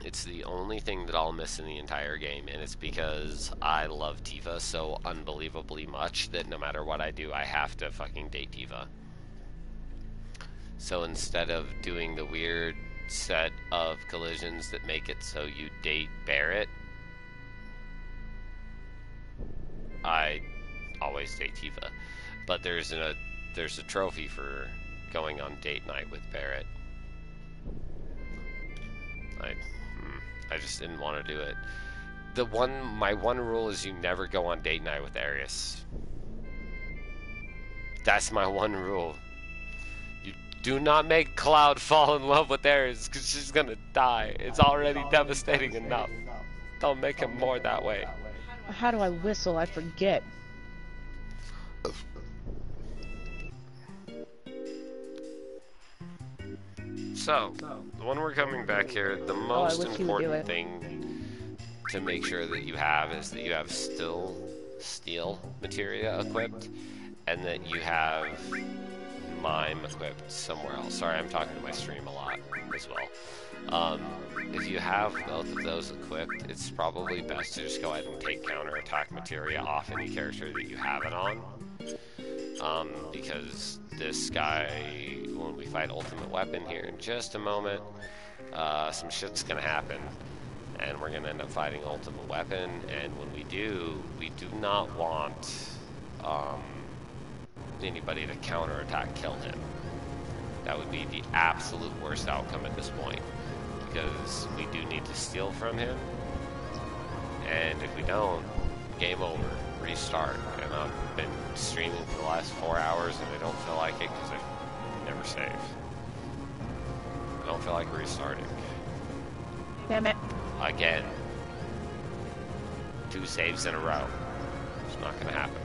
It's the only thing that I'll miss in the entire game, and it's because I love Tifa so unbelievably much that no matter what I do, I have to fucking date Tifa. So instead of doing the weird set of collisions that make it so you date Barrett, I always date Tifa. But there's a trophy for going on date night with Barrett. I just didn't want to do it. My one rule is you never go on date night with Aries. That's my one rule. You do not make Cloud fall in love with Aries, because she's gonna die. It's already devastating enough. Don't make him more that way. How do I whistle? I forget. So, when we're coming back here, the most wish you would do important it. thing to make sure that you have is that you have steel materia equipped, and that you have mime equipped somewhere else. Sorry, I'm talking to my stream a lot as well. If you have both of those equipped, it's probably best to just go ahead and take counterattack materia off any character that you have it on. Because this guy, when we fight Ultimate Weapon here in just a moment, some shit's gonna happen, and we're gonna end up fighting Ultimate Weapon, and when we do not want anybody to counterattack kill him. That would be the absolute worst outcome at this point, because we do need to steal from him, and if we don't, game over, restart. And I've been streaming for the last 4 hours and I don't feel like it because I never save. I don't feel like restarting. Damn it. Again. 2 saves in a row. It's not gonna happen.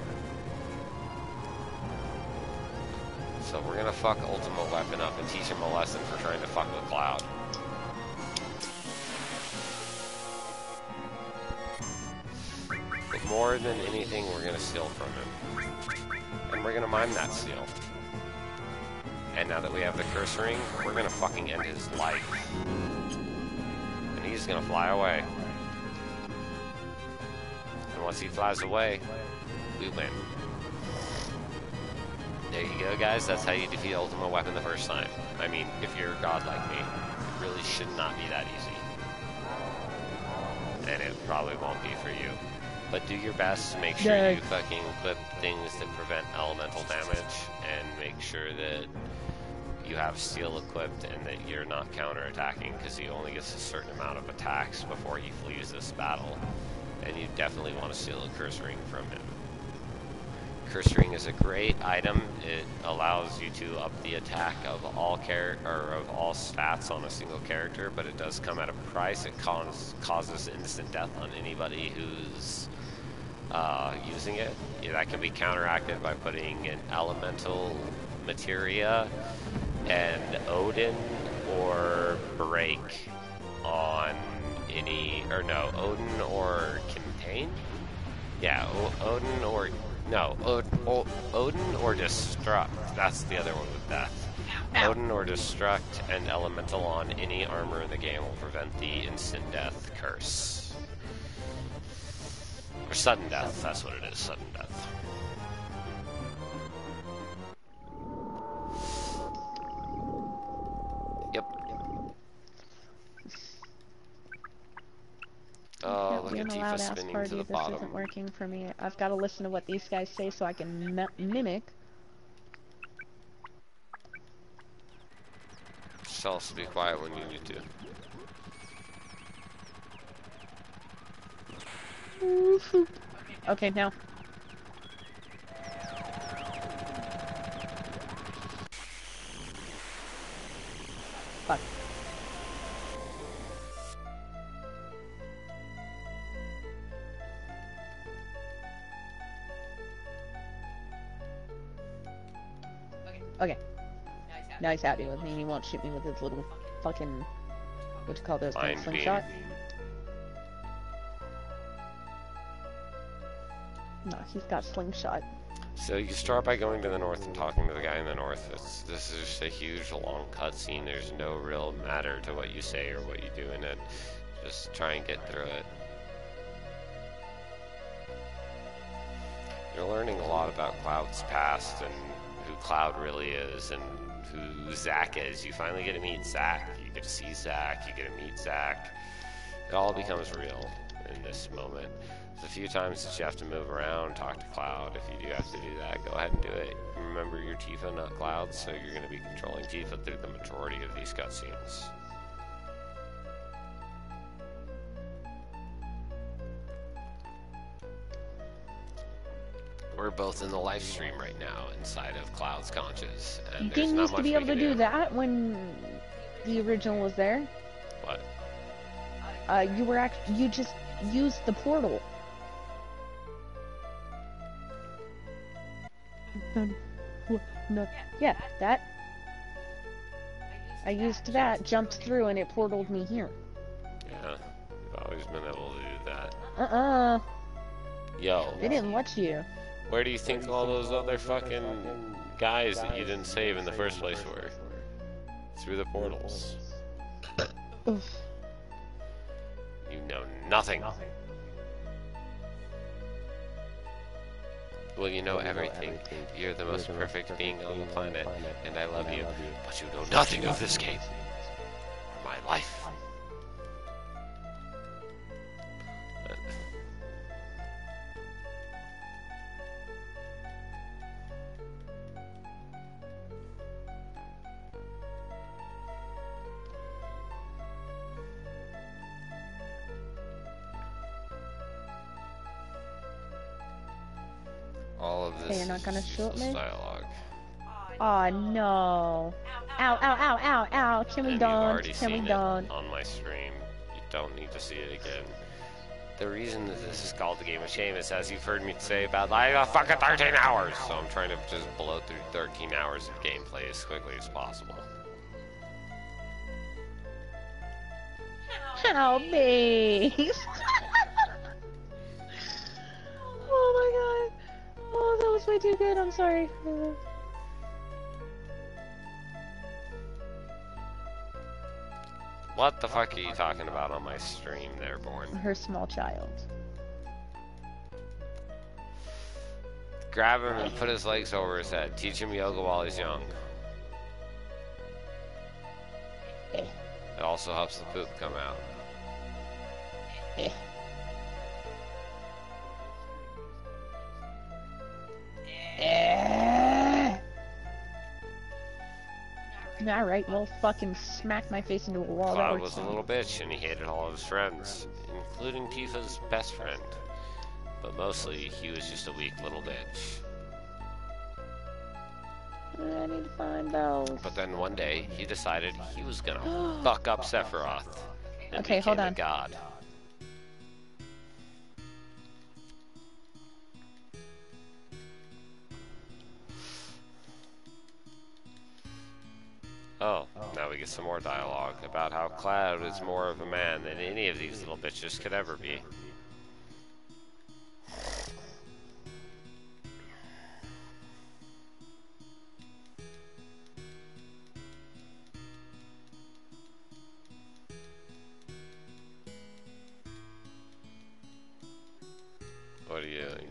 So we're gonna fuck Ultimate Weapon up and teach him a lesson for trying to fuck with Cloud. But more than anything, we're gonna steal from him. And we're gonna mine that steal. And now that we have the curse ring, we're gonna fucking end his life. And he's gonna fly away. And once he flies away, we win. There you go, guys. That's how you defeat Ultimate Weapon the first time. I mean, if you're a god like me, it really should not be that easy. And it probably won't be for you. But do your best to make sure you fucking equip things that prevent elemental damage, and make sure that you have steel equipped and that you're not counterattacking, because he only gets a certain amount of attacks before he flees this battle. And you definitely want to steal a curse ring from him. Curse ring is a great item. It allows you to up the attack of all stats on a single character, but it does come at a price. It causes instant death on anybody who's using it. That can be counteracted by putting an elemental materia and Odin or break on any, or no, Odin or contain? Yeah, Odin or, no, Odin or destruct. That's the other one with death. Odin or destruct and elemental on any armor in the game will prevent the instant death curse. Or sudden death, that's what it is, sudden death. Yep. Oh, look at Tifa spinning to the bottom. This isn't working for me. I've got to listen to what these guys say so I can mimic. Just tell us to be quiet when you need to. Okay, now. Fuck. Okay. Now he's happy with me and he won't shoot me with his little fucking, what you call those things, slingshot? No, he's got slingshot. So you start by going to the north and talking to the guy in the north. This is just a huge, long cutscene. There's no real matter to what you say or what you do in it. Just try and get through it. You're learning a lot about Cloud's past and who Cloud really is and who Zack is. You finally get to meet Zack. You get to see Zack. You get to meet Zack. It all becomes real in this moment. There's a few times that you have to move around, talk to Cloud. If you do have to do that, go ahead and do it. Remember, you're Tifa, not Cloud, so you're going to be controlling Tifa through the majority of these cutscenes. We're both in the live stream right now inside of Cloud's conscious. And You didn't used to be able to do that when the original was there. What? You just used the portal. No, yeah, that. I used that, jumped through, and it portaled me here. Yeah, you've always been able to do that. Yo. They didn't let you. Where do you think all those other fucking guys that you didn't save in the first place were? Through the portals. Oof. You know nothing. Well, you know everything. You're the most perfect being on the planet, and I love you. But you know nothing of this game. Or my life. All of this You're not gonna shoot me? dialogue. Oh no. Ow, ow, ow, ow, ow. Can we And you've don't? already Can seen we it don't? on my stream. You don't need to see it again. The reason that this is called the Game of Shame is, as you've heard me say about, I have fucking 13 hours! So I'm trying to just blow through 13 hours of gameplay as quickly as possible. Help me! Oh my god. Oh, that was way too good. I'm sorry. What the fuck are you talking about on my stream there, Born? Her small child. Grab him and put his legs over his head. Teach him yoga while he's young. It also helps the poop come out. Alright, well, fucking smack my face into a wall. That Cloud works. was a little bitch and he hated all of his friends, including Tifa's best friend. But mostly, he was just a weak little bitch. I need to find those. But then one day, he decided he was gonna fuck up Sephiroth and Okay, hold became a on. god. Oh, now we get some more dialogue about how Cloud is more of a man than any of these little bitches could ever be. What are you doing?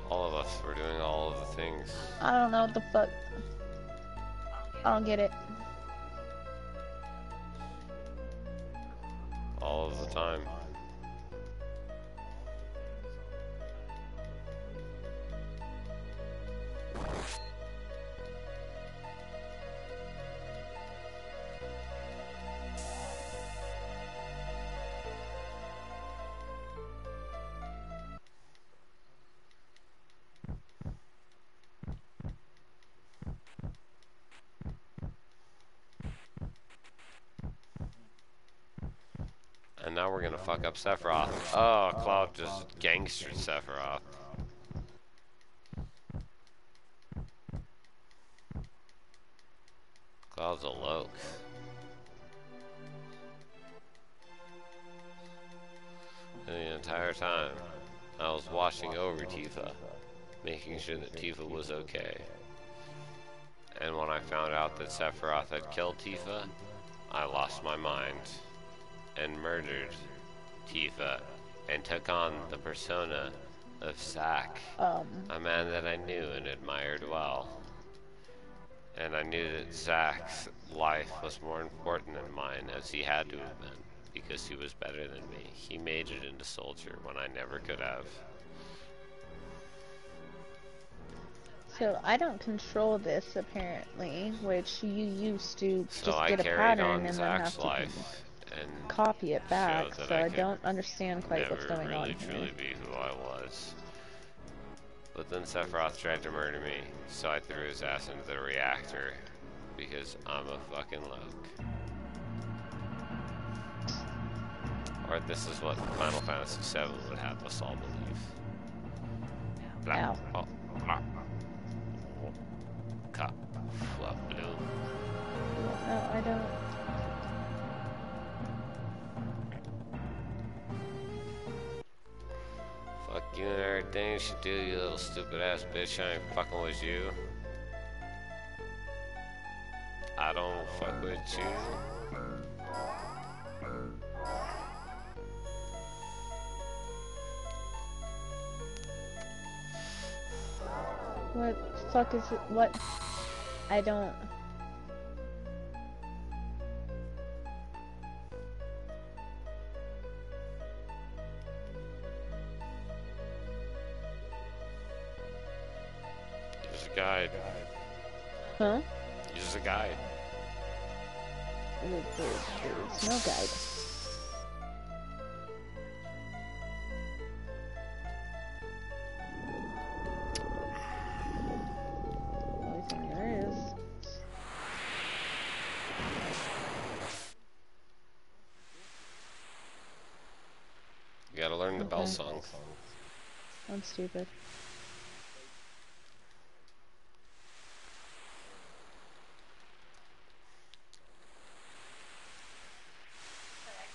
All of us, we're doing all of the things. I don't know what the fuck. I don't get it. All of the time. And now we're gonna fuck up Sephiroth. Oh, Cloud just gangstered Sephiroth. was a loke. And the entire time, I was watching over Tifa, making sure that Tifa was okay. And when I found out that Sephiroth had killed Tifa, I lost my mind and murdered Tifa and took on the persona of Zack, a man that I knew and admired well. And I knew that Zack's life was more important than mine, as he had to have been, because he was better than me. He made it into soldier when I never could have. So I don't control this apparently, which you used to So just I get a carried pattern on and then Zack's have to life and copy it back. showed that So I could don't understand quite what's never going on really here. truly be who I was. But then Sephiroth tried to murder me, so I threw his ass into the reactor, because I'm a fucking loke. Or this is what Final Fantasy VII would have us all believe. Ow. Oh, blah. Cop. Flop blue. No, I don't. Fuck you and everything you should do, you little stupid ass bitch. I ain't fucking with you. I don't fuck with you. What the fuck is it? What? I don't. Use a guide. Huh? Use a guide. There's no guide. Only thing there is. You gotta learn the bell Okay. song. I'm stupid.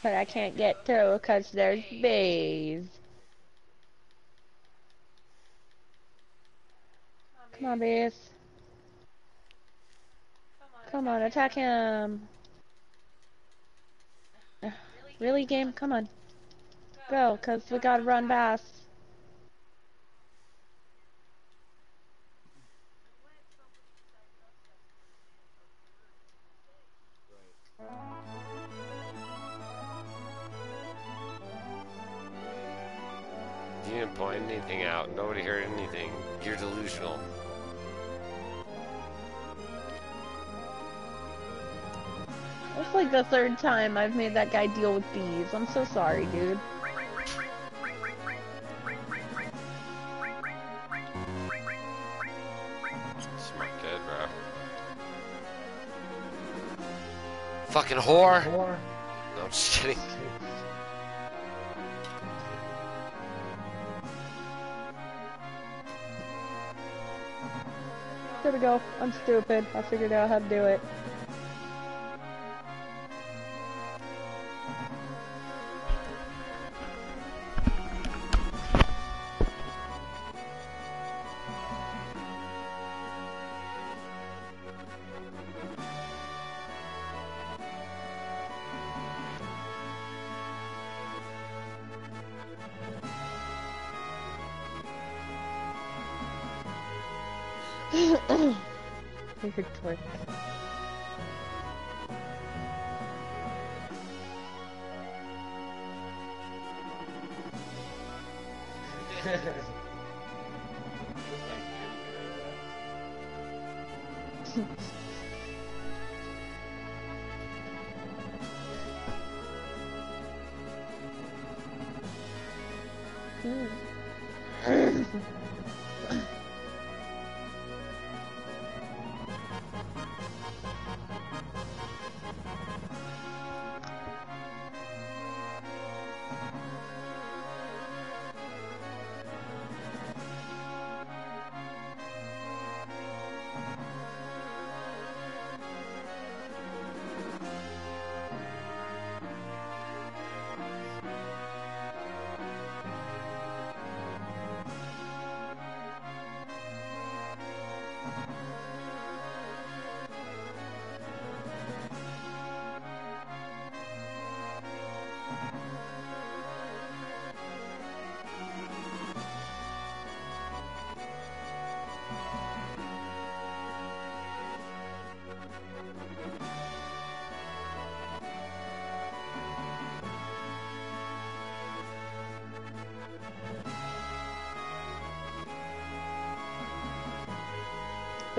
But I can't get through because there's bees. Come on, bees. Come on, attack him. Ugh, really, game? Come on. Go, because we gotta run fast. You didn't point anything out. Nobody heard anything. You're delusional. It's like the third time I've made that guy deal with bees. I'm so sorry, dude. Smart kid, bro. Fucking whore! No, I'm just kidding. There we go. I'm stupid. I figured out how to do it. Weird twerk.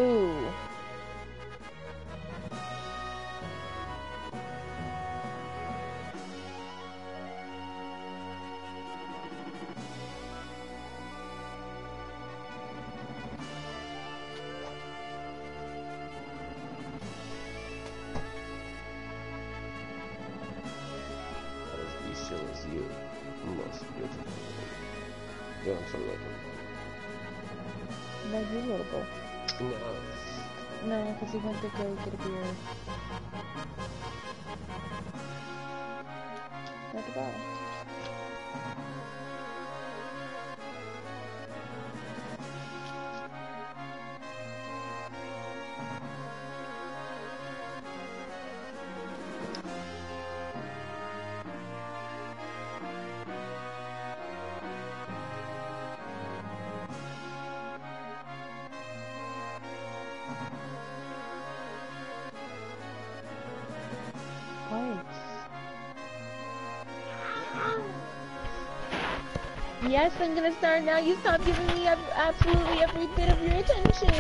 Ooh. As still as you, most beautiful. Don't forget No, you're little. it. No. No, because he went to go get a beer. At the bar. Yes, I'm gonna start now. You stop giving me absolutely every bit of your attention.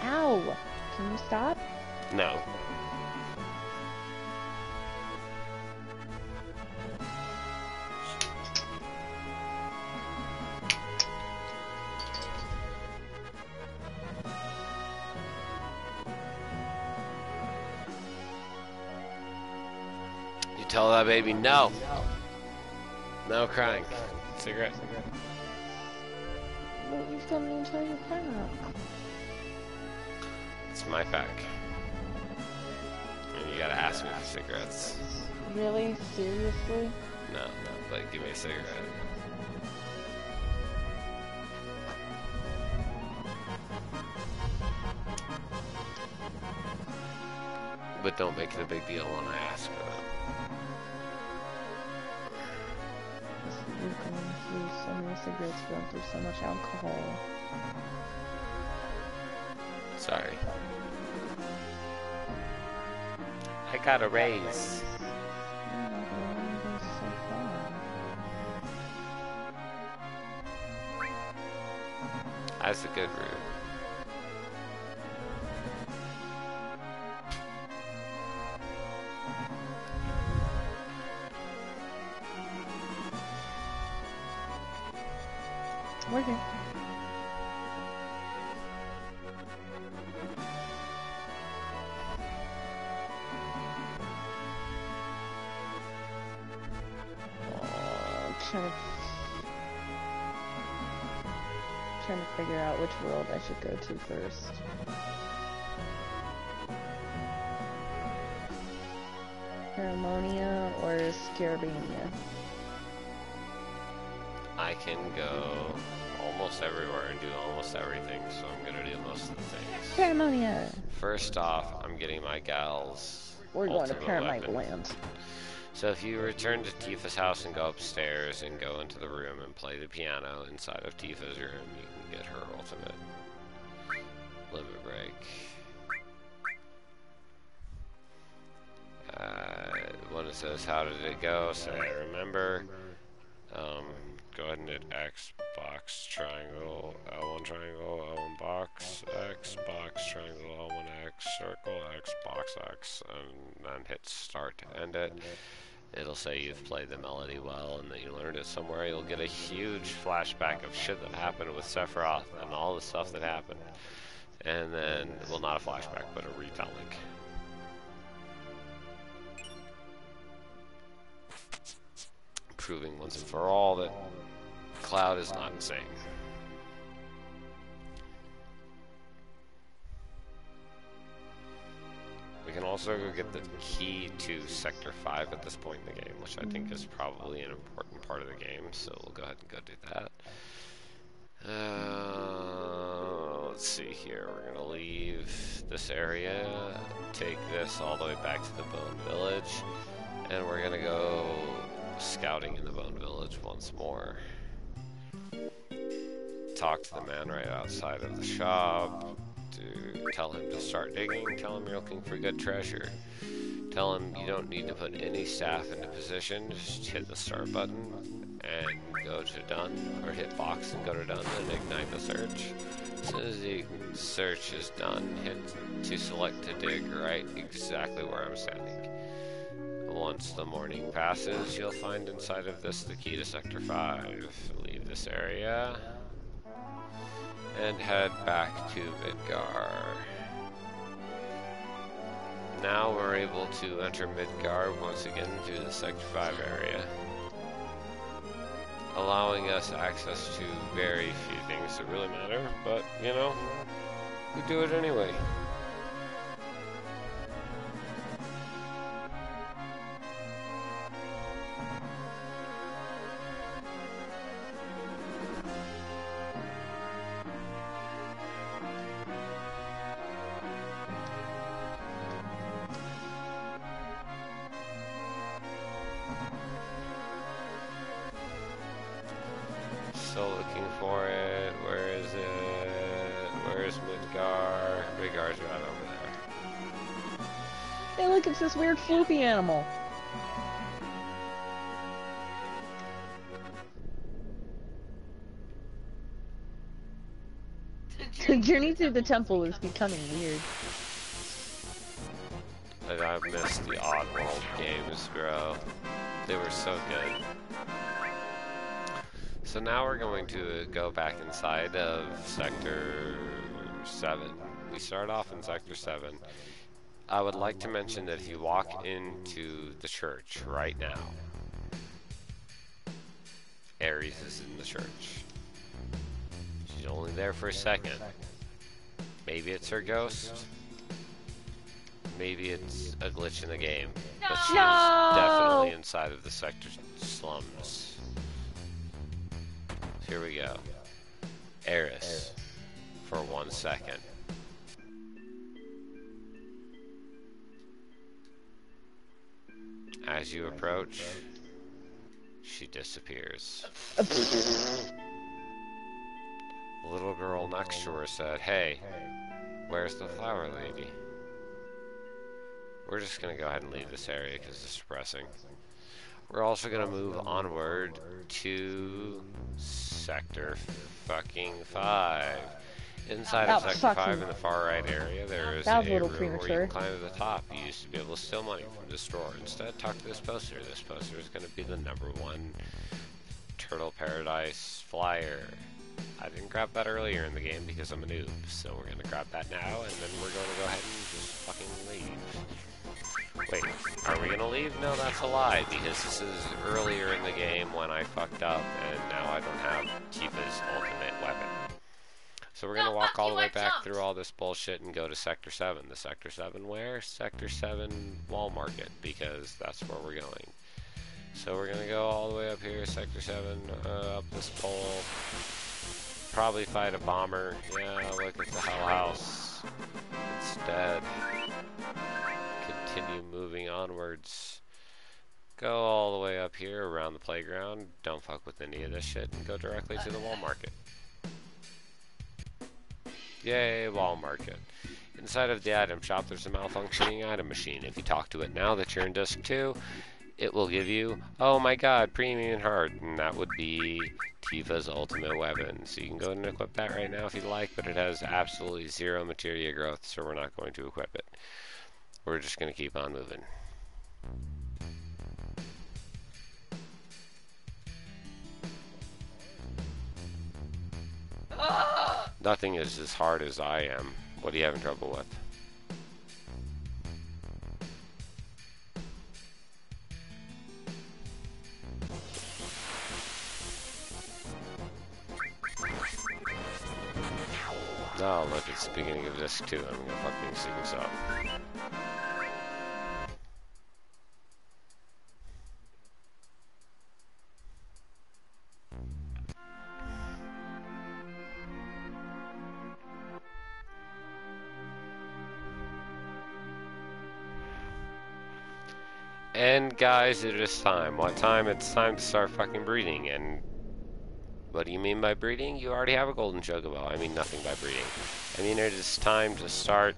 Ow! Can you stop? No. You tell that baby no. No crying. Cigarette. Well, you've got an entire pack. It's my pack. And you gotta ask me for cigarettes. Really? Seriously? No, but give me a cigarette. But don't make it a big deal when I ask for them. You're going through so many cigarettes, going through so much alcohol. Sorry. I got a raise. You're not gonna go so far. That's a good route. Working. Trying to figure out which world I should go to first. Harmonia or Scarabania? I can go almost everywhere and do almost everything, so I'm gonna do most of the things. Harmonia! First off, I'm getting my gal's We're going to ultimate Paramite weapon. Land. So if you return to Tifa's house and go upstairs and go into the room and play the piano inside of Tifa's room, you can get her ultimate. Limit break. One that says, how did it go? Say, I remember. Go ahead and hit X, box, triangle, L1 triangle, L1 box, X, box, triangle, L1 X, circle, X, box, X, and then hit start to end it. It'll say you've played the melody well and that you learned it somewhere. You'll get a huge flashback of shit that happened with Sephiroth and all the stuff that happened. And then, well, not a flashback, but a retelling. Proving once and for all that Cloud is not insane. We can also go get the key to Sector 5 at this point in the game, which I think is probably an important part of the game, so we'll go ahead and go do that. Let's see here, we're going to leave this area, take this all the way back to the Bone Village, and we're going to go scouting in the Bone Village once more. Talk to the man right outside of the shop, to tell him to start digging, tell him you're looking for good treasure. Tell him you don't need to put any staff into position, just hit the start button and go to done, or hit box and go to done, and ignite the search. As soon as the search is done, hit to select to dig right exactly where I'm standing. Once the morning passes, you'll find inside of this the key to Sector 5. Leave this area and head back to Midgar. Now we're able to enter Midgar once again through the Sector 5 area, allowing us access to very few things that really matter, but, you know, we do it anyway. Still looking for it. Where is it? Where's Midgar? Midgar's right over there. Hey, look, it's this weird floopy animal. The journey through the temple is becoming weird. And I missed the Oddworld games, bro. They were so good. So now we're going to go back inside of Sector 7. We start off in Sector 7. I would like to mention that if you walk into the church right now, Ares is in the church. She's only there for a second. Maybe it's her ghost. Maybe it's a glitch in the game. But she's definitely inside of the sector slums. Here we go. Eris. For 1 second. As you approach, she disappears. The little girl next to her said, "Hey, where's the flower lady?" We're just gonna go ahead and leave this area because it's depressing. We're also gonna move onward to Sector fucking 5. Inside of Sector 5 in the far right area, there is a room where you can climb to the top. You used to be able to steal money from the store. Instead, talk to this poster. This poster is gonna be the #1 Turtle Paradise flyer. I didn't grab that earlier in the game because I'm a noob, so we're gonna grab that now, and then we're gonna go ahead and just fucking leave. Wait, are we gonna leave? No, that's a lie, because this is earlier in the game when I fucked up, and now I don't have Tifa's ultimate weapon. So we're gonna walk all the way back through all this bullshit and go to Sector 7. The Sector 7 where? Sector 7 Wall Market, because that's where we're going. So we're gonna go all the way up here, Sector 7, up this pole. Probably fight a bomber. Yeah, look at the Hell House. It's dead. Continue moving onwards. Go all the way up here around the playground. Don't fuck with any of this shit and go directly to the Wall Market. Yay, Wall Market. Inside of the item shop, there's a malfunctioning item machine. If you talk to it now that you're in Disc 2, it will give you, oh my god, premium heart, and that would be Tifa's ultimate weapon. So you can go ahead and equip that right now if you'd like, but it has absolutely 0 materia growth, so we're not going to equip it. We're just going to keep on moving. Nothing is as hard as I am. What are you having trouble with? Oh, look, it's the beginning of Disc 2. I'm gonna fucking see what's up. And guys, it is time. What time? It's time to start fucking breeding, and What do you mean by breeding? You already have a golden chocobo. I mean nothing by breeding. I mean it is time to start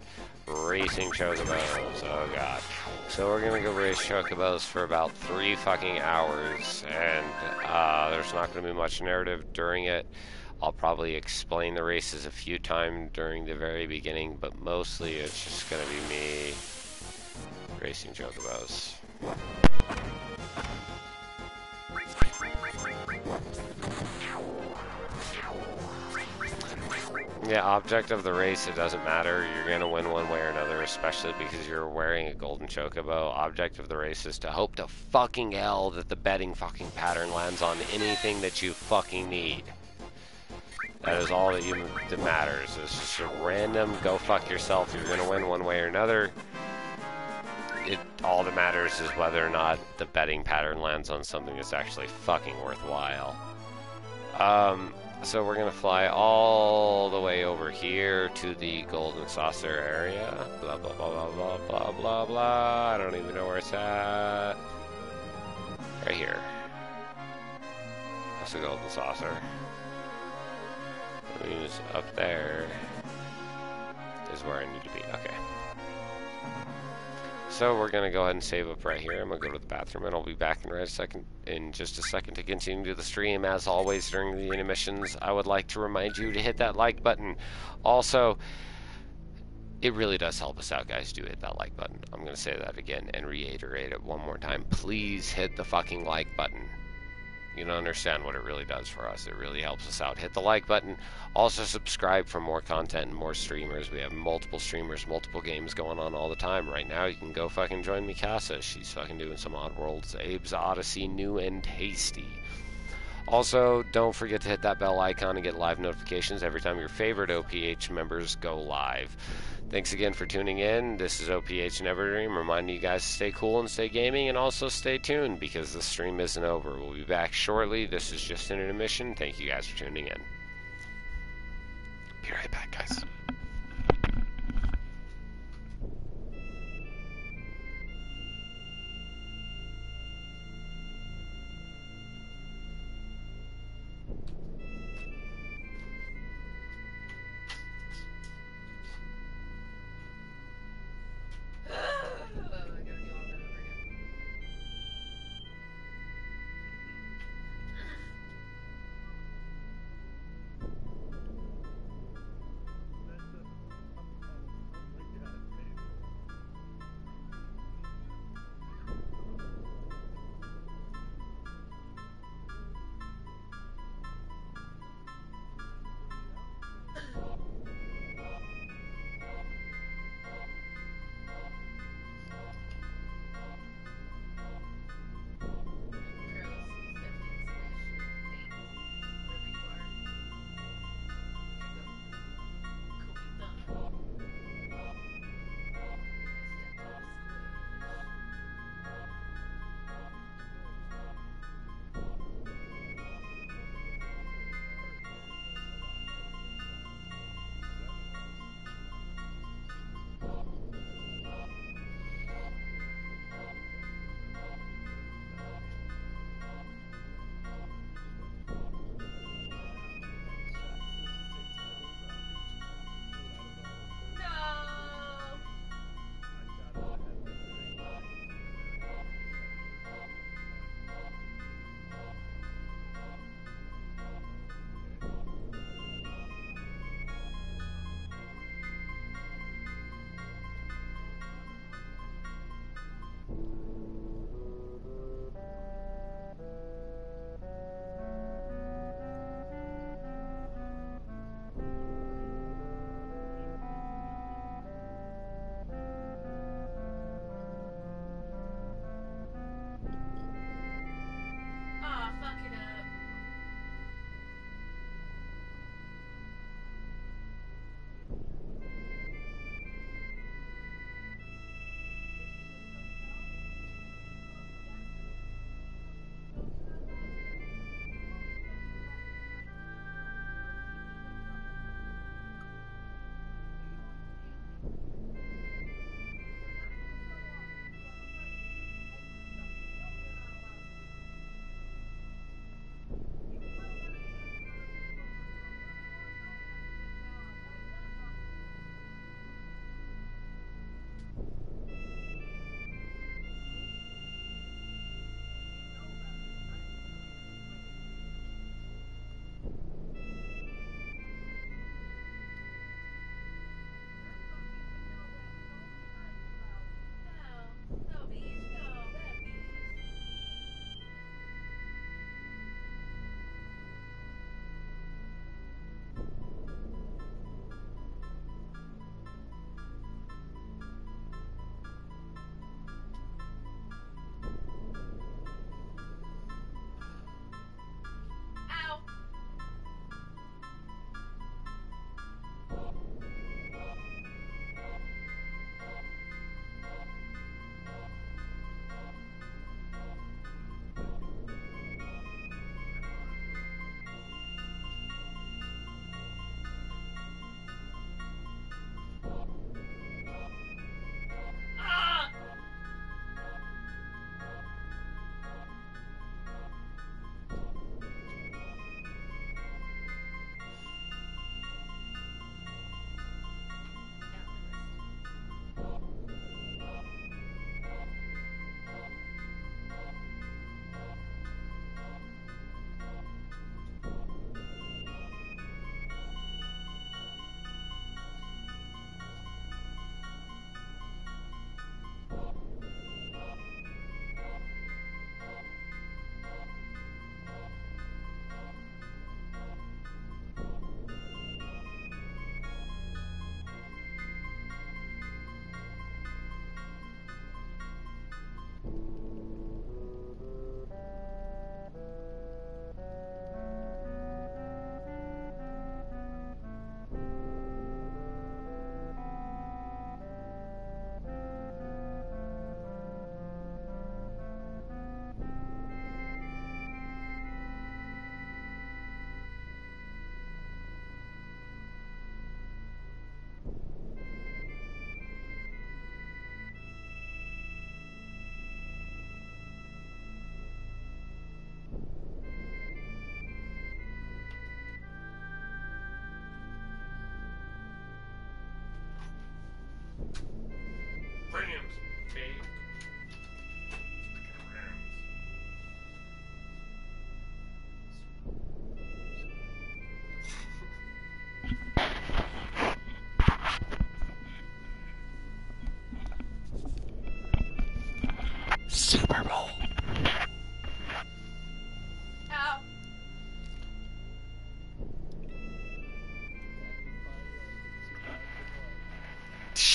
racing chocobos. Oh god. So we're gonna go race chocobos for about 3 fucking hours, and there's not gonna be much narrative during it. I'll probably explain the races a few times during the very beginning, but mostly it's just gonna be me racing chocobos. Yeah, object of the race, it doesn't matter. You're gonna win one way or another, especially because you're wearing a golden chocobo. Object of the race is to hope to fucking hell that the betting fucking pattern lands on anything that you fucking need. That is all that matters. It's just a random go fuck yourself. You're gonna win one way or another. All that matters is whether or not the betting pattern lands on something that's actually fucking worthwhile. So we're gonna fly all the way over here to the Golden Saucer area. Blah blah blah blah blah blah blah blah. I don't even know where it's at. Right here. That's the Golden Saucer. That means up there is where I need to be. Okay. So we're gonna go ahead and save up right here. I'm gonna go to the bathroom and I'll be back in just a second to continue the stream. As always during the intermissions, I would like to remind you to hit that like button. Also, it really does help us out, guys. Do hit that like button. I'm gonna say that again and reiterate it one more time. Please hit the fucking like button. You don't understand what it really does for us. It really helps us out. Hit the like button. Also subscribe for more content and more streamers. We have multiple streamers, multiple games going on all the time. Right now, you can go fucking join Mikasa. She's fucking doing some Odd Worlds, Abe's Odyssey, new and tasty. Also, don't forget to hit that bell icon and get live notifications every time your favorite OPH members go live. Thanks again for tuning in. This is OPH and Everdream, reminding you guys to stay cool and stay gaming, and also stay tuned because the stream isn't over. We'll be back shortly. This is just an intermission. Thank you guys for tuning in. Be right back, guys.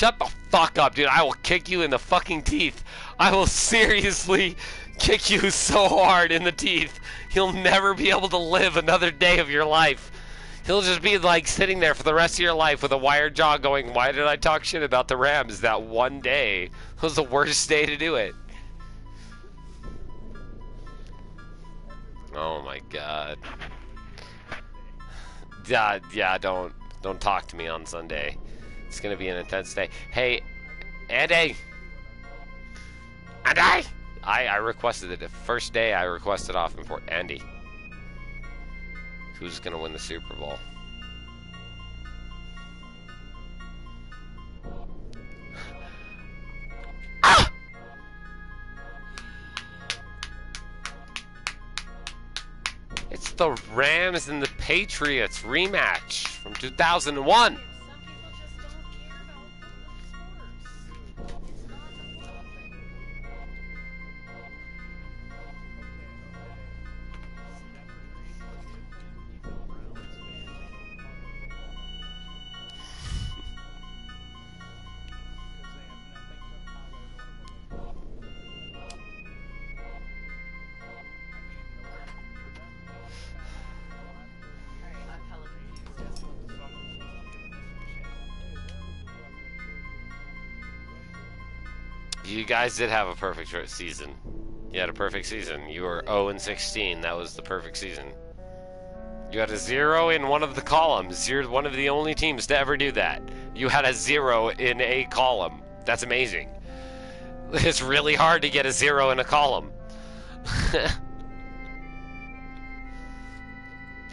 Shut the fuck up, dude. I will kick you in the fucking teeth. I will seriously kick you so hard in the teeth. You'll never be able to live another day of your life. He'll just be like sitting there for the rest of your life with a wired jaw going, why did I talk shit about the Rams that one day? It was the worst day to do it. Oh my god. Yeah, don't talk to me on Sunday. It's gonna be an intense day. Hey, Andy! Andy! I requested it. The first day I requested off for Andy. Who's gonna win the Super Bowl? Ah! It's the Rams and the Patriots rematch from 2001. You guys did have a perfect season. You had a perfect season. You were 0-16. That was the perfect season. You had a 0 in one of the columns. You're one of the only teams to ever do that. You had a 0 in a column. That's amazing. It's really hard to get a 0 in a column.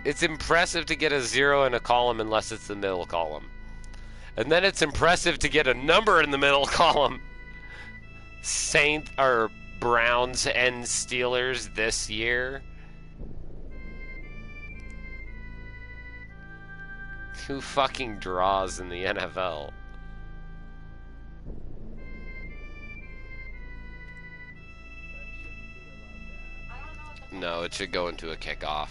It's impressive to get a 0 in a column unless it's the middle column. And then it's impressive to get a number in the middle column. Browns and Steelers this year. Who fucking draws in the NFL? No, it should go into a kickoff.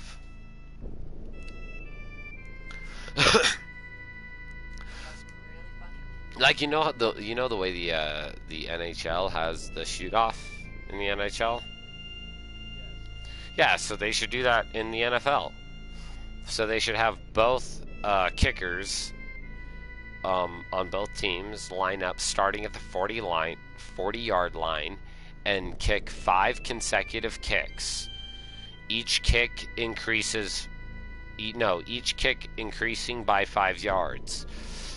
Like the way the NHL has the shoot off in the NHL. Yeah, so they should do that in the NFL. So they should have both kickers on both teams line up starting at the 40-yard line and kick 5 consecutive kicks. Each kick increasing by 5 yards.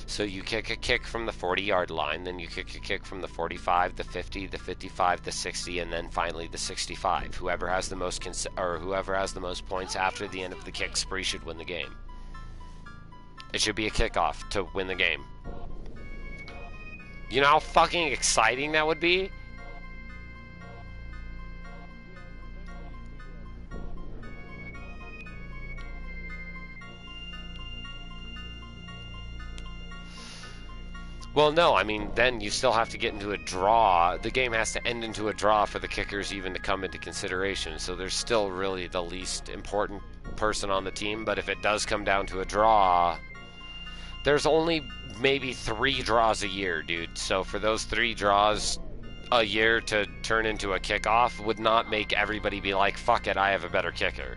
So you kick a kick from the 40-yard line, then you kick a kick from the 45, the 50, the 55, the 60, and then finally the 65. Whoever has the most points after the end of the kick spree should win the game. It should be a kickoff to win the game. You know how fucking exciting that would be? Well, no, I mean, then you still have to get into a draw. The game has to end into a draw for the kickers even to come into consideration. So there's still really the least important person on the team. But if it does come down to a draw, there's only maybe 3 draws a year, dude. So for those 3 draws a year to turn into a kickoff would not make everybody be like, fuck it, I have a better kicker.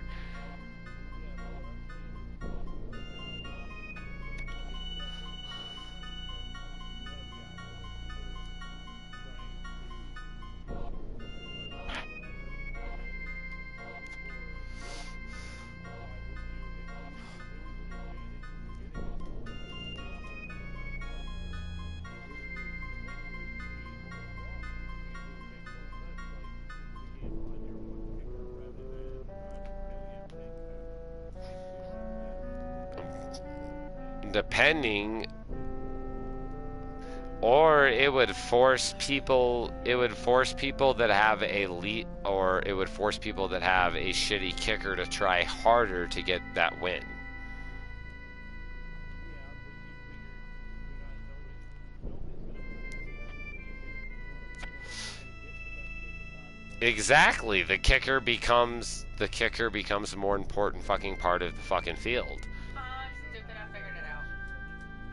Depending, or it would force people that have a shitty kicker to try harder to get that win. Exactly, the kicker becomes a more important fucking part of the fucking field.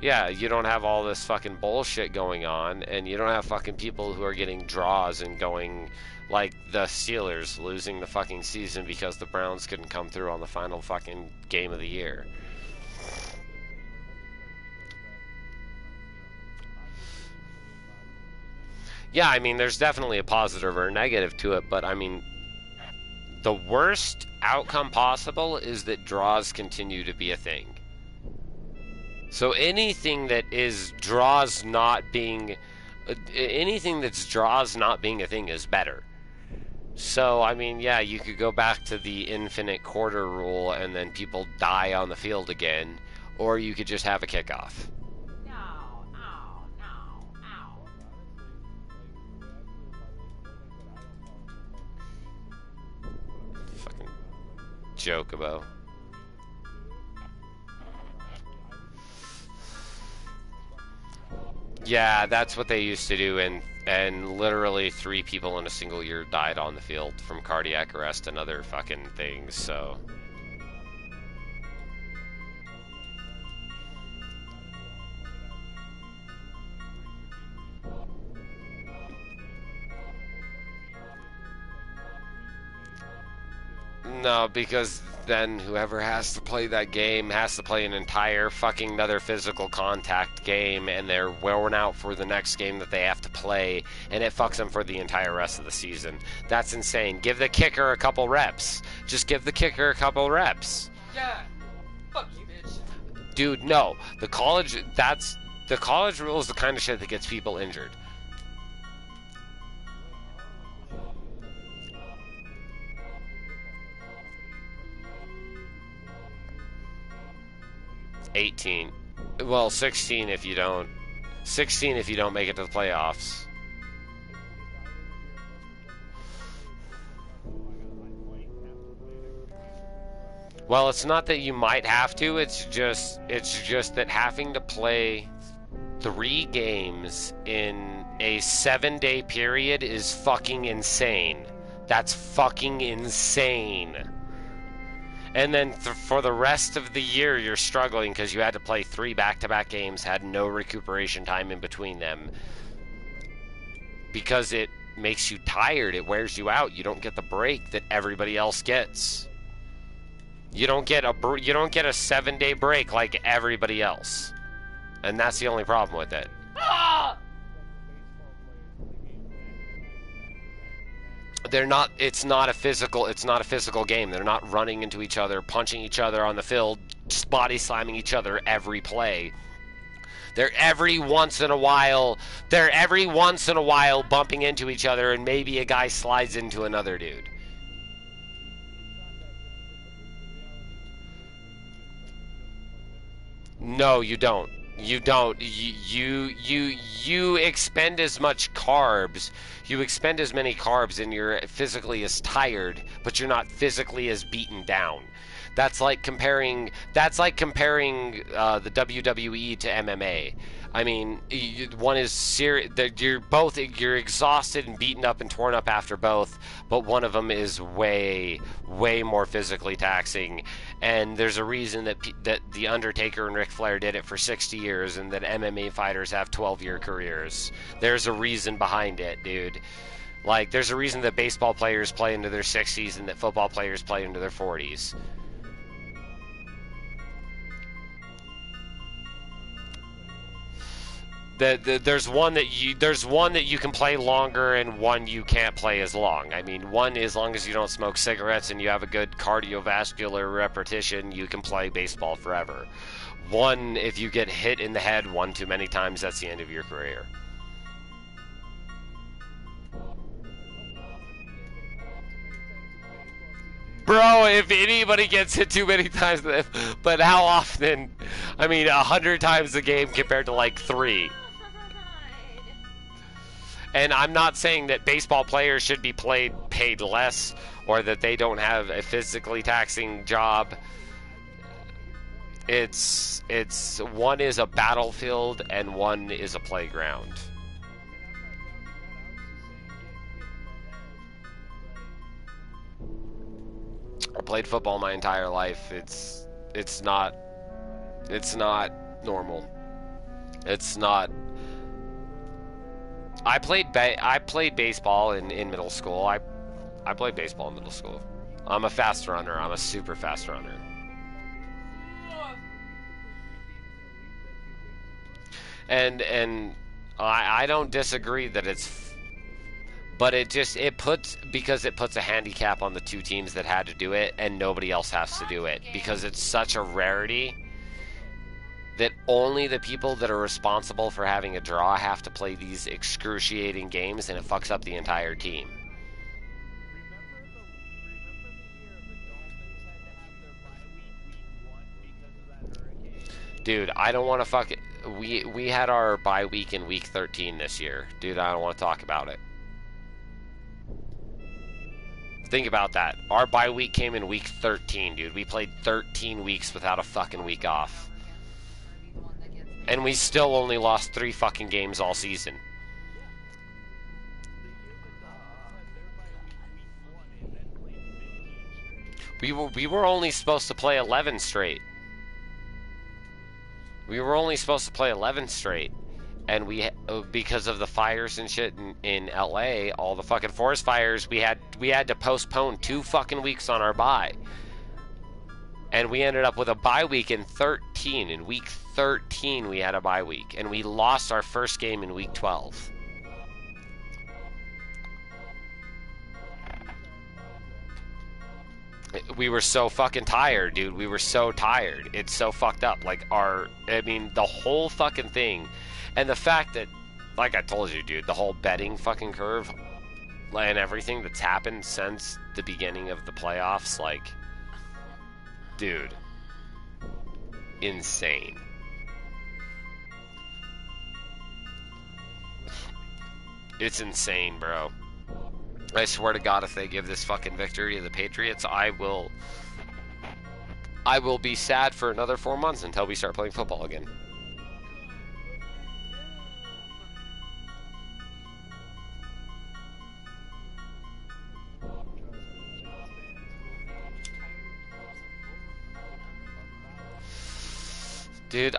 Yeah, you don't have all this fucking bullshit going on, and you don't have fucking people who are getting draws and going like the Steelers losing the fucking season because the Browns couldn't come through on the final fucking game of the year. Yeah, I mean, there's definitely a positive or a negative to it, but I mean, the worst outcome possible is that draws continue to be a thing. So anything that is draws not being, anything that's draws not being a thing is better. So, I mean, yeah, you could go back to the infinite quarter rule and then people die on the field again, or you could just have a kickoff. Fucking Jokobo. Yeah, that's what they used to do, and literally 3 people in a single year died on the field from cardiac arrest and other fucking things, so... No, because then whoever has to play that game has to play an entire fucking another physical contact game, and they're worn out for the next game that they have to play, and it fucks them for the entire rest of the season. That's insane. Give the kicker a couple reps. Just give the kicker a couple reps. Yeah. Fuck you, bitch. Dude, no. The college rule is the kind of shit that gets people injured. $18. Well, 16 if you don't. 16 if you don't make it to the playoffs. Well, it's not that you might have to, it's just that having to play 3 games in a 7-day period is fucking insane. That's fucking insane. And then for the rest of the year, you're struggling because you had to play 3 back-to-back games, had no recuperation time in between them. Because it makes you tired, it wears you out. You don't get the break that everybody else gets. You don't get a 7-day break like everybody else. And that's the only problem with it. It's not a physical game. They're not running into each other, punching each other on the field, body slamming each other every play. They're every once in a while bumping into each other, and maybe a guy slides into another dude. No, you don't. You don't. You expend as much carbs. You expend as many carbs, and you're physically as tired, but you're not physically as beaten down. That's like comparing the WWE to MMA. I mean, one is serious. You're exhausted and beaten up and torn up after both, but one of them is way more physically taxing. And there's a reason that The Undertaker and Ric Flair did it for 60 years, and that MMA fighters have 12-year careers. There's a reason behind it, dude. Like, there's a reason that baseball players play into their 60s and that football players play into their 40s. There's one that you can play longer, and one you can't play as long. I mean, one, as long as you don't smoke cigarettes and you have a good cardiovascular repetition, you can play baseball forever. One, if you get hit in the head one too many times, that's the end of your career. Bro, if anybody gets hit too many times, but how often? I mean, 100 times a game compared to like 3. And I'm not saying that baseball players should be paid less, or that they don't have a physically taxing job. It's one is a battlefield and one is a playground. I played football my entire life. It's not normal. It's not. I played baseball in middle school. I played baseball in middle school. I'm a fast runner. I'm a super fast runner. And I don't disagree that it's, but it puts, because it puts a handicap on the two teams that had to do it, and nobody else has to do it, because it's such a rarity that only the people that are responsible for having a draw have to play these excruciating games, and it fucks up the entire team. Dude, I don't want to fuck it. We had our bye week in week 13 this year. Dude, I don't want to talk about it. Think about that. Our bye week came in week 13, dude. We played 13 weeks without a fucking week off. And we still only lost 3 fucking games all season. We were only supposed to play 11 straight. We were only supposed to play 11 straight. And because of the fires and shit in LA, all the fucking forest fires, we had to postpone 2 fucking weeks on our bye. And we ended up with a bye week in 13. In week 13, we had a bye week. And we lost our first game in week 12. We were so fucking tired, dude. We were so tired. It's so fucked up. Like, the whole fucking thing. And the fact that, like I told you, dude, the whole betting fucking curve and everything that's happened since the beginning of the playoffs, like, dude, insane. It's insane, bro. I swear to God, if they give this fucking victory to the Patriots, I will be sad for another 4 months until we start playing football again. Dude,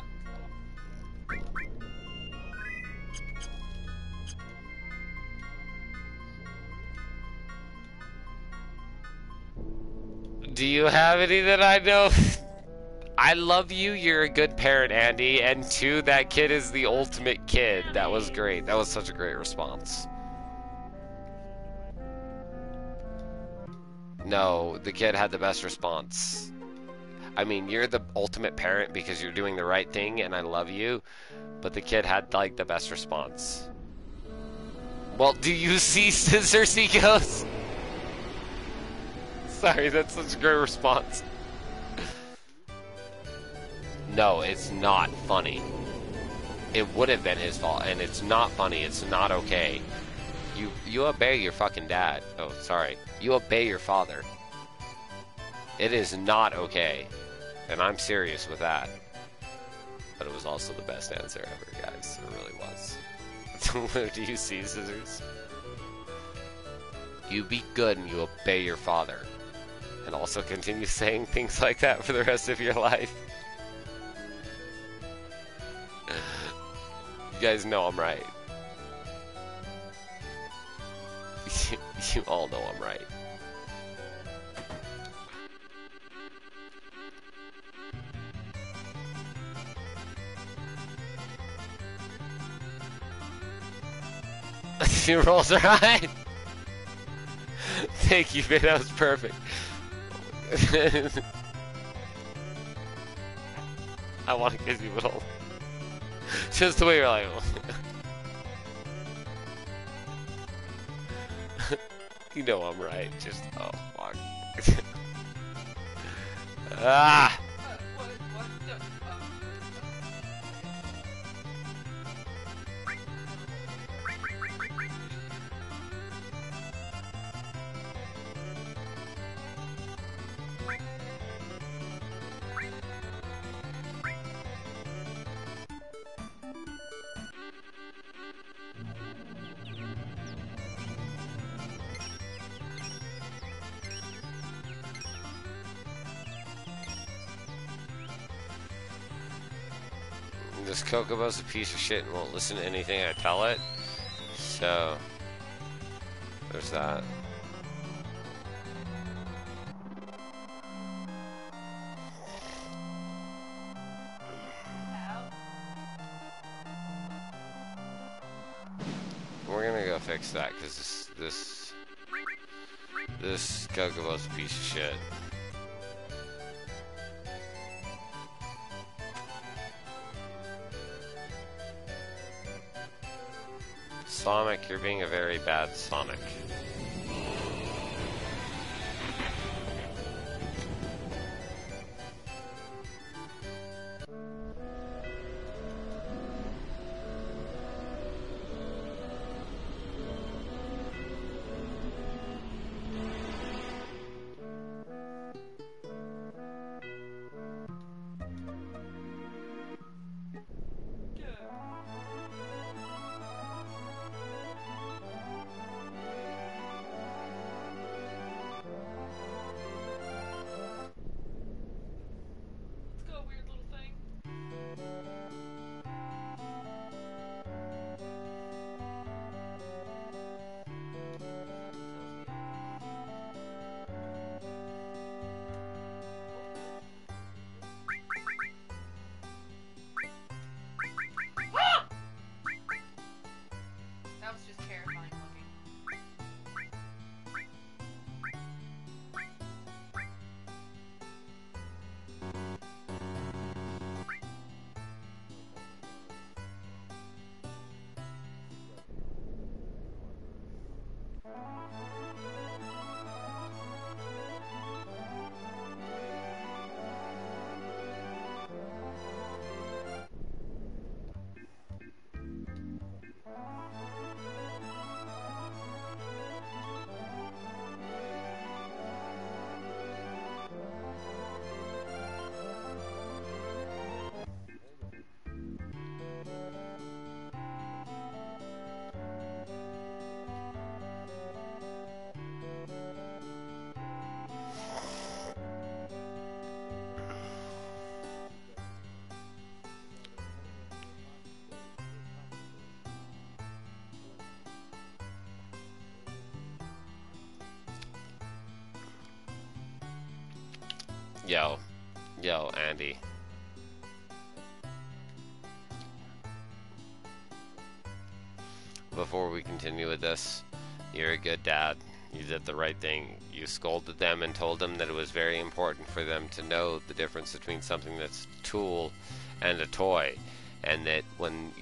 do you have any that I know? I love you. You're a good parent, Andy. And 2, that kid is the ultimate kid. That was great. That was such a great response. No, the kid had the best response. I mean, you're the ultimate parent because you're doing the right thing, and I love you. But the kid had, like, the best response. Well, do you see scissors, he goes? Sorry, that's such a great response. No, it's not funny. It would have been his fault, and it's not funny. It's not okay. You obey your fucking dad. Oh, sorry. You obey your father. It is not okay. And I'm serious with that. But it was also the best answer ever, guys. It really was. Do you see, scissors? You be good and you obey your father. And also continue saying things like that for the rest of your life. You guys know I'm right. You all know I'm right. She rolls her eye. Thank you, man. That was perfect. I want to kiss you, but all. Just the way you're like. You know I'm right. Just oh fuck. Ah. this Kokobo's a piece of shit and won't listen to anything I tell it. So, there's that. We're gonna go fix that because this Kokobo's a piece of shit. Sonic, you're being a very bad Sonic. That was just terrifying looking. Yo, Andy. Before we continue with this, you're a good dad. You did the right thing. You scolded them and told them that it was very important for them to know the difference between something that's a tool and a toy, and that when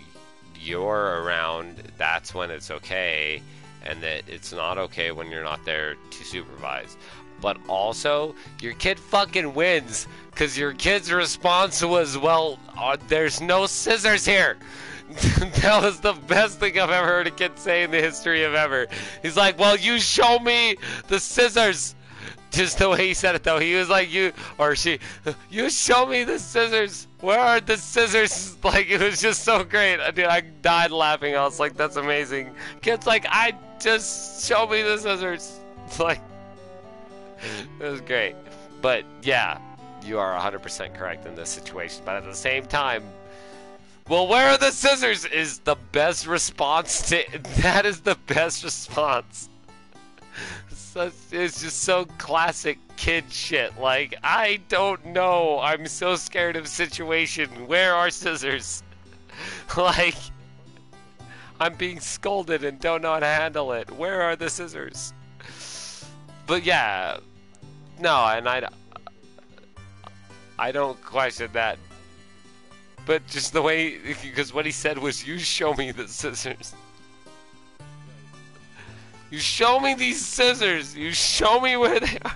you're around, that's when it's okay, and that it's not okay when you're not there to supervise. But also, your kid fucking wins, because your kid's response was, well, there's no scissors here. That was the best thing I've ever heard a kid say in the history of ever. He's like, well, you show me the scissors. Just the way he said it, though. He was like, you show me the scissors. Where are the scissors? Like, it was just so great. Dude, I died laughing. I was like, that's amazing. Kid's like, just show me the scissors. It's like, it was great. But yeah, you are 100% correct in this situation. But at the same time, well, where are the scissors is the best response to that. Is the best response. So it's just so classic kid shit. Like, I don't know. I'm so scared of situation. Where are scissors? Like, I'm being scolded and don't know how to handle it. Where are the scissors? But yeah, no, and I don't question that. But just the way, because what he said was, you show me the scissors. You show me these scissors. You show me where they are.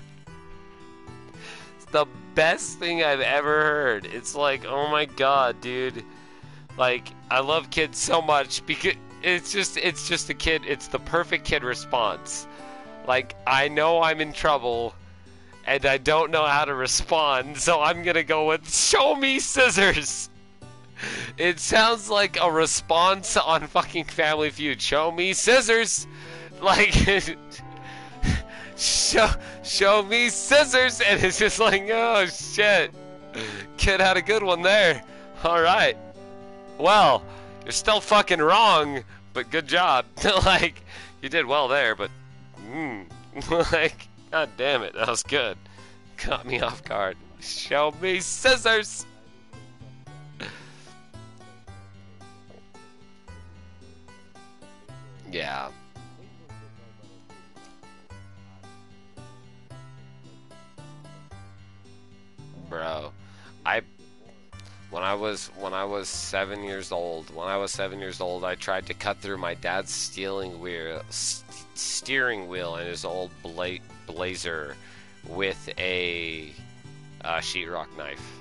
It's the best thing I've ever heard. It's like, oh my god, dude. Like, I love kids so much because it's just a kid. It's the perfect kid response. Like, I know I'm in trouble and I don't know how to respond, so I'm gonna go with, show me scissors. It sounds like a response on fucking Family Feud. Show me scissors. Like, show me scissors. And it's just like, oh shit. Kid had a good one there. Alright. well, you're still fucking wrong, but good job. Like, you did well there, but, like, god damn it, that was good. Caught me off guard. Show me scissors! Yeah. Bro, when I was 7 years old, I tried to cut through my dad's steering wheel in his old Blazer with a sheetrock knife.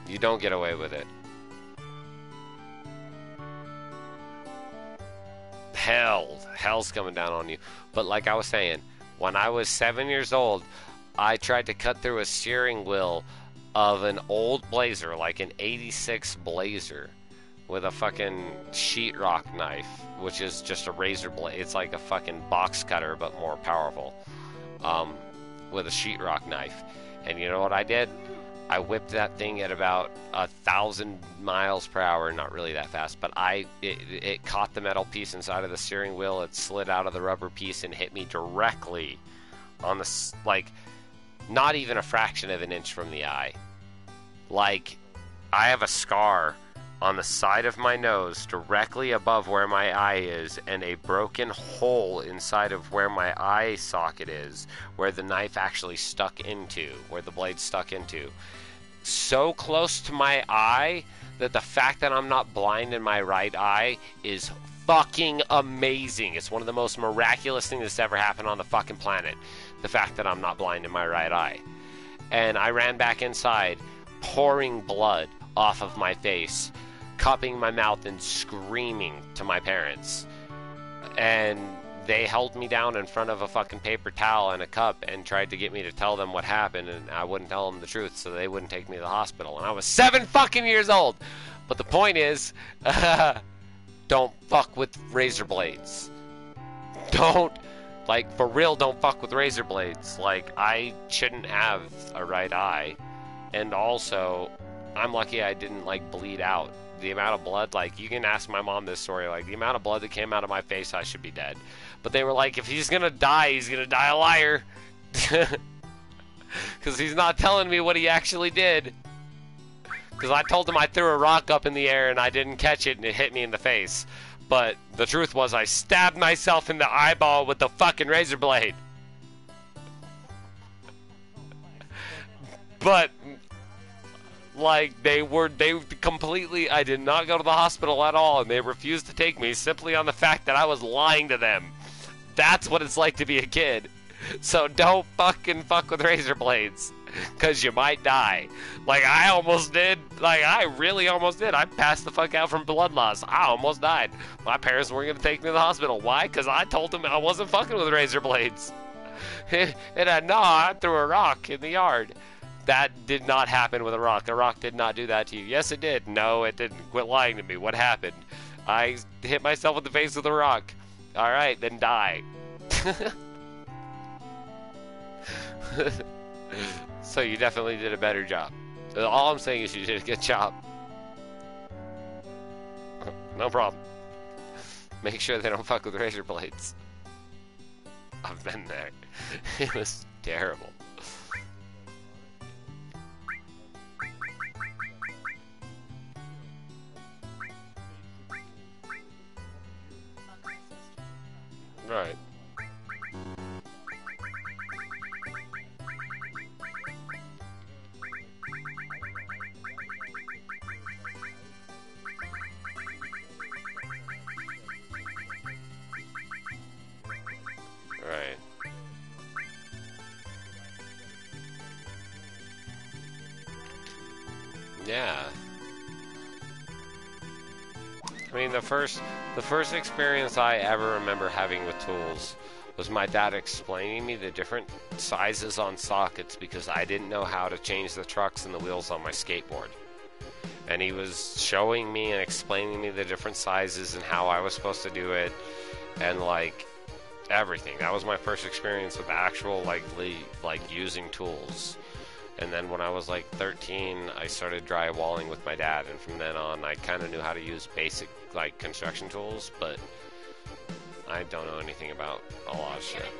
You don't get away with it. Hell's coming down on you. But like I was saying, when I was 7 years old, I tried to cut through a steering wheel of an old Blazer, like an 86 Blazer, with a fucking sheetrock knife, which is just a razor blade. It's like a fucking box cutter, but more powerful, with a sheetrock knife. And you know what I did? I whipped that thing at about 1,000 miles per hour. Not really that fast, but it caught the metal piece inside of the steering wheel. It slid out of the rubber piece and hit me directly on the, like, not even a fraction of an inch from the eye. Like, I have a scar on the side of my nose directly above where my eye is, and a broken hole inside of where my eye socket is, where the knife actually stuck into, where the blade stuck into. So close to my eye that the fact that I'm not blind in my right eye is fucking amazing. It's one of the most miraculous things that's ever happened on the fucking planet. The fact that I'm not blind in my right eye. And I ran back inside, pouring blood off of my face, cupping my mouth and screaming to my parents. And they held me down in front of a fucking paper towel and a cup and tried to get me to tell them what happened, and I wouldn't tell them the truth, so they wouldn't take me to the hospital. And I was 7 fucking years old. But the point is, don't fuck with razor blades. Don't, like, for real, don't fuck with razor blades. Like, I shouldn't have a right eye. And also, I'm lucky I didn't, like, bleed out. The amount of blood, like, you can ask my mom this story, like, the amount of blood that came out of my face, I should be dead. But they were like, if he's gonna die a liar. Because he's not telling me what he actually did. Because I told him I threw a rock up in the air and I didn't catch it and it hit me in the face. But the truth was I stabbed myself in the eyeball with the fucking razor blade. But, like, they completely, I did not go to the hospital at all, and they refused to take me simply on the fact that I was lying to them. That's what it's like to be a kid. So don't fucking fuck with razor blades, because you might die. Like, I almost did. Like, I really almost did. I passed the fuck out from blood loss. I almost died. My parents weren't going to take me to the hospital. Why? Because I told them I wasn't fucking with razor blades. And I threw a rock in the yard. That did not happen with a rock. A rock did not do that to you. Yes, it did. No, it didn't. Quit lying to me. What happened? I hit myself in the face with a rock. All right, then die. So you definitely did a better job. All I'm saying is you did a good job. No problem. Make sure they don't fuck with razor blades. I've been there. It was terrible. Right. Right. Yeah. I mean, the first experience I ever remember having with tools was my dad explaining me the different sizes on sockets because I didn't know how to change the trucks and the wheels on my skateboard. And he was showing me and explaining me the different sizes and how I was supposed to do it. And, like, everything. That was my first experience with actual like using tools. And then when I was like 13, I started drywalling with my dad, and from then on, I kind of knew how to use basic like construction tools, but I don't know anything about a lot of shit.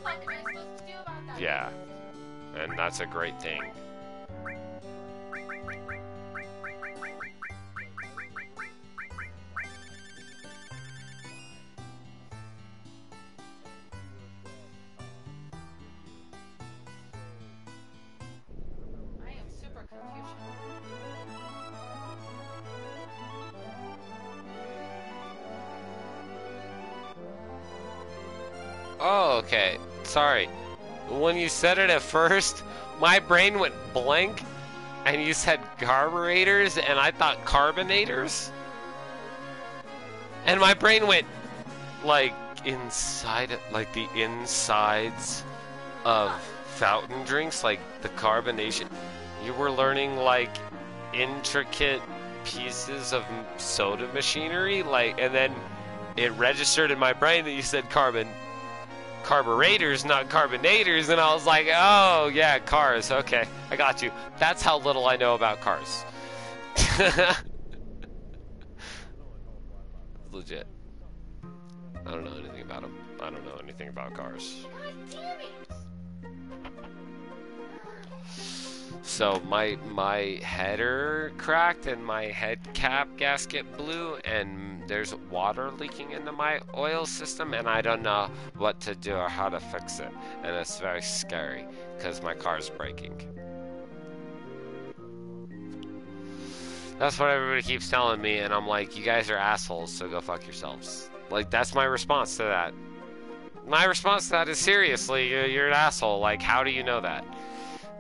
What am I supposed to do about that? Yeah, and that's a great thing. I am super Confucian. Oh, okay. Sorry. When you said it at first, my brain went blank, and you said carburetors, and I thought carbonators. And my brain went, like, inside, like the insides of fountain drinks, like the carbonation. You were learning, like, intricate pieces of soda machinery, like, and then it registered in my brain that you said carburetors, not carbonators, and I was like, oh, yeah, cars, okay, I got you. That's how little I know about cars. Legit. I don't know anything about them. I don't know anything about cars. God damn it! So my header cracked and my head cap gasket blew, and there's water leaking into my oil system, and I don't know what to do or how to fix it, and it's very scary because my car's breaking. That's what everybody keeps telling me, and I'm like, you guys are assholes, so go fuck yourselves. Like, that's my response to that. My response to that is, seriously, you're an asshole. Like, how do you know that?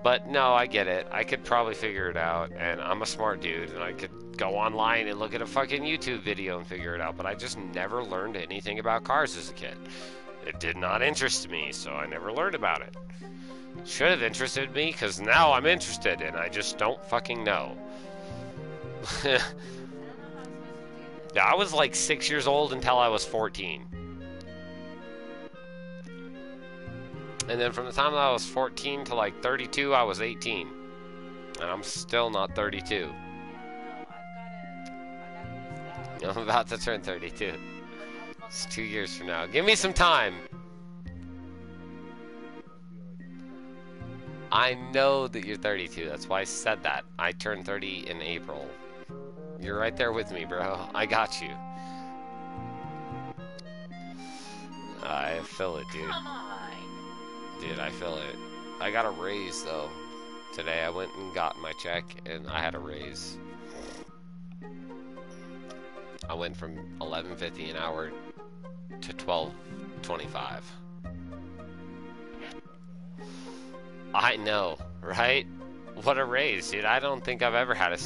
But no, I get it. I could probably figure it out, and I'm a smart dude, and I could go online and look at a fucking YouTube video and figure it out, but I just never learned anything about cars as a kid. It did not interest me, so I never learned about it. Should have interested me, because now I'm interested, and I just don't fucking know. Yeah, I was like 6 years old until I was 14. And then from the time that I was 14 to like 32, I was 18. And I'm still not 32. I'm about to turn 32. It's 2 years from now. Give me some time. I know that you're 32. That's why I said that. I turned 30 in April. You're right there with me, bro. I got you. I feel it, dude. Come on. Dude, I feel it. I got a raise, though. Today I went and got my check, and I had a raise. I went from $11.50 an hour to $12.25. I know, right? What a raise, dude. I don't think I've ever had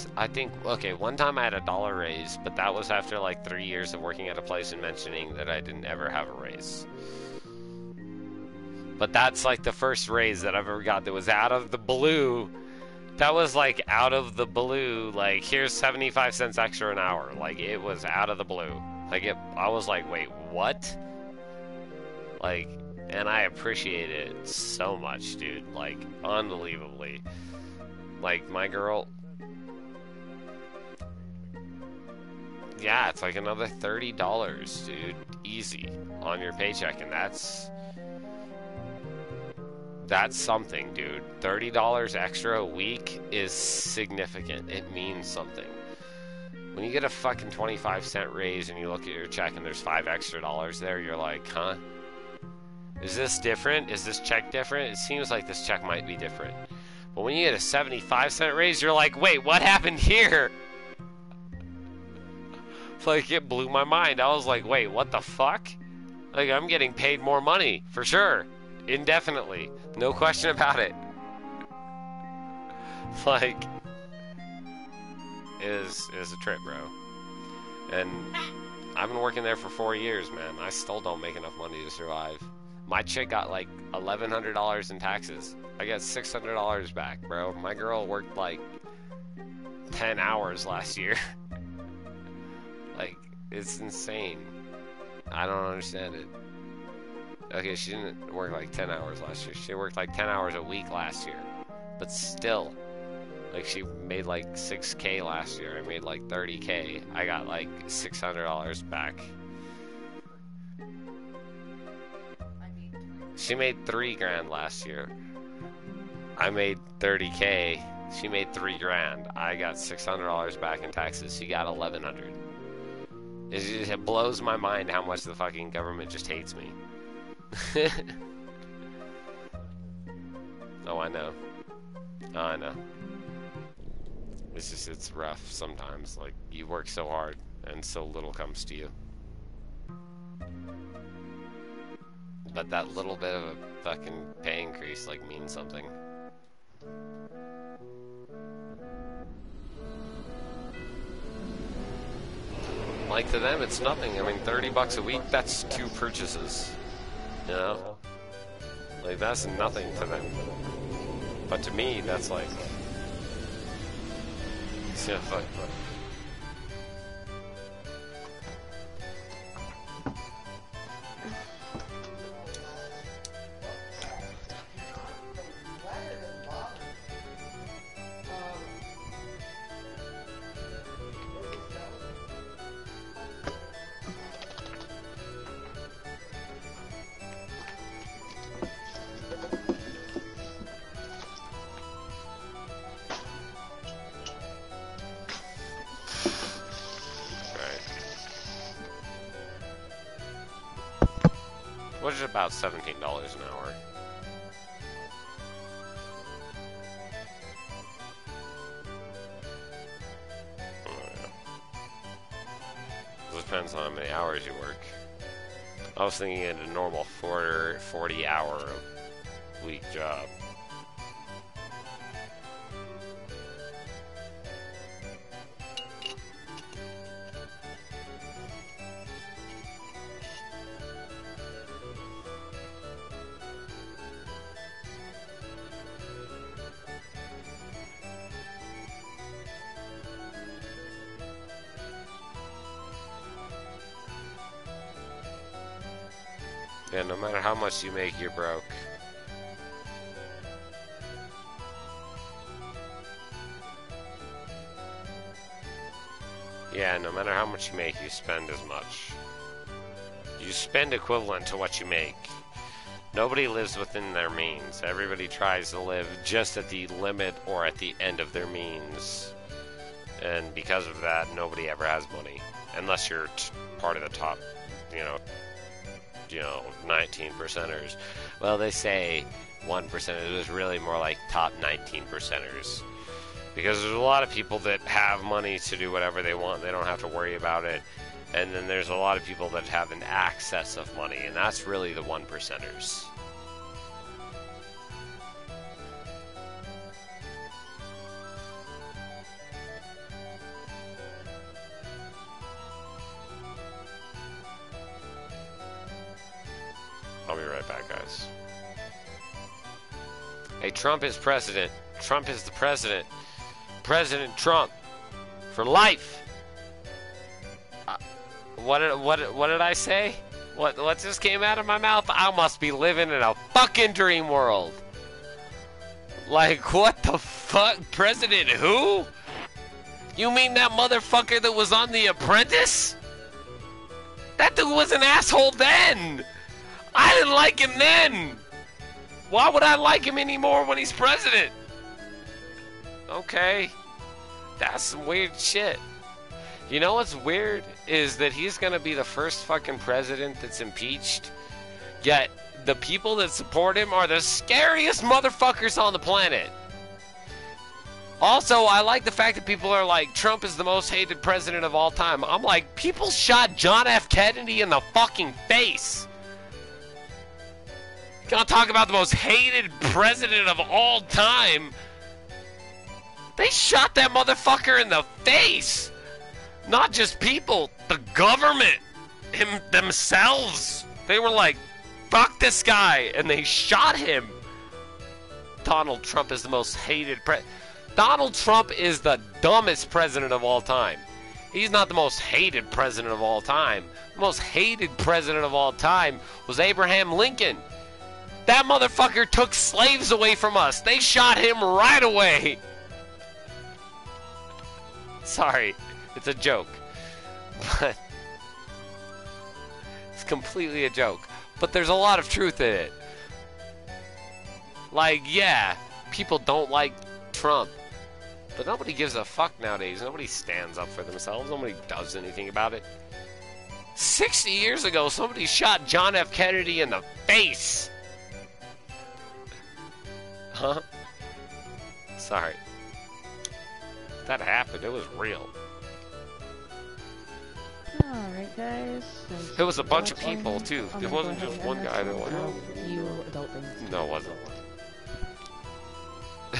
okay, one time I had $1 raise, but that was after like 3 years of working at a place and mentioning that I didn't ever have a raise. But that's like the first raise that I've ever got that was out of the blue. That was like out of the blue, like here's 75 cents extra an hour. Like it was out of the blue. Like I was like, wait, what? Like, and I appreciate it so much, dude. Like, unbelievably. Like, my girl... Yeah, it's like another $30, dude. Easy. On your paycheck, and that's something, dude. $30 extra a week is significant. It means something. When you get a fucking 25-cent raise and you look at your check and there's $5 extra there, you're like, huh? Is this different? Is this check different? It seems like this check might be different. But when you get a 75-cent raise, you're like, wait, what happened here? Like, it blew my mind. I was like, wait, what the fuck? Like, I'm getting paid more money, for sure. Indefinitely. No question about it. Like, it is a trip, bro. And I've been working there for 4 years, man. I still don't make enough money to survive. My chick got like $1,100 in taxes. I got $600 back, bro. My girl worked like 10 hours last year. Like, it's insane. I don't understand it. Okay, she didn't work like 10 hours last year. She worked like 10 hours a week last year. But still, like, she made like 6K last year. I made like 30K. I got like $600 back. She made 3 grand last year. I made 30K. She made 3 grand. I got $600 back in taxes. She got 1,100. It blows my mind how much the fucking government just hates me. Oh, I know. Oh, I know. It's just, it's rough sometimes. Like, you work so hard and so little comes to you. But that little bit of a fucking pay increase, like, means something. Like, to them, it's nothing. I mean, 30 bucks a week, that's 2 purchases. You know? Like, that's nothing to them. But to me, that's like... Yeah, fuck. Which is about $17 an hour. Oh, yeah. It depends on how many hours you work. I was thinking in a normal 40-hour week job. Yeah, no matter how much you make, you're broke. Yeah, no matter how much you make, you spend as much. You spend equivalent to what you make. Nobody lives within their means. Everybody tries to live just at the limit or at the end of their means. And because of that, nobody ever has money. Unless you're part of the top, you know, 19%ers. Well, they say 1%. It was really more like top 19%ers. Because there's a lot of people that have money to do whatever they want. They don't have to worry about it. And then there's a lot of people that have an excess of money. And that's really the 1%ers. I'll be right back, guys. Hey, Trump is president. Trump is the president. President Trump. For life. What did I say? What just came out of my mouth? I must be living in a fucking dream world. Like, what the fuck? President who? You mean that motherfucker that was on The Apprentice? That dude was an asshole then. I didn't like him then. Why would I like him anymore when he's president? Okay. That's some weird shit. You know what's weird is that he's gonna be the first fucking president that's impeached. Yet the people that support him are the scariest motherfuckers on the planet. Also, I like the fact that people are like, Trump is the most hated president of all time. I'm like, people shot John F. Kennedy in the fucking face. Gonna talk about the most hated president of all time. They shot that motherfucker in the face. Not just people, the government, themselves. They were like, fuck this guy, and they shot him. Donald Trump is the most hated Donald Trump is the dumbest president of all time. He's not the most hated president of all time. The most hated president of all time was Abraham Lincoln. That motherfucker took slaves away from us. They shot him right away. Sorry, it's a joke. But it's completely a joke. But there's a lot of truth in it. Like, yeah, people don't like Trump. But nobody gives a fuck nowadays. Nobody stands up for themselves. Nobody does anything about it. 60 years ago, somebody shot John F. Kennedy in the face. Huh? Sorry. That happened. It was real. Alright, guys. It was a bunch of people, too. I'm It gonna wasn't go just ahead one and guy end that this went one. out. You adult things. No, it wasn't.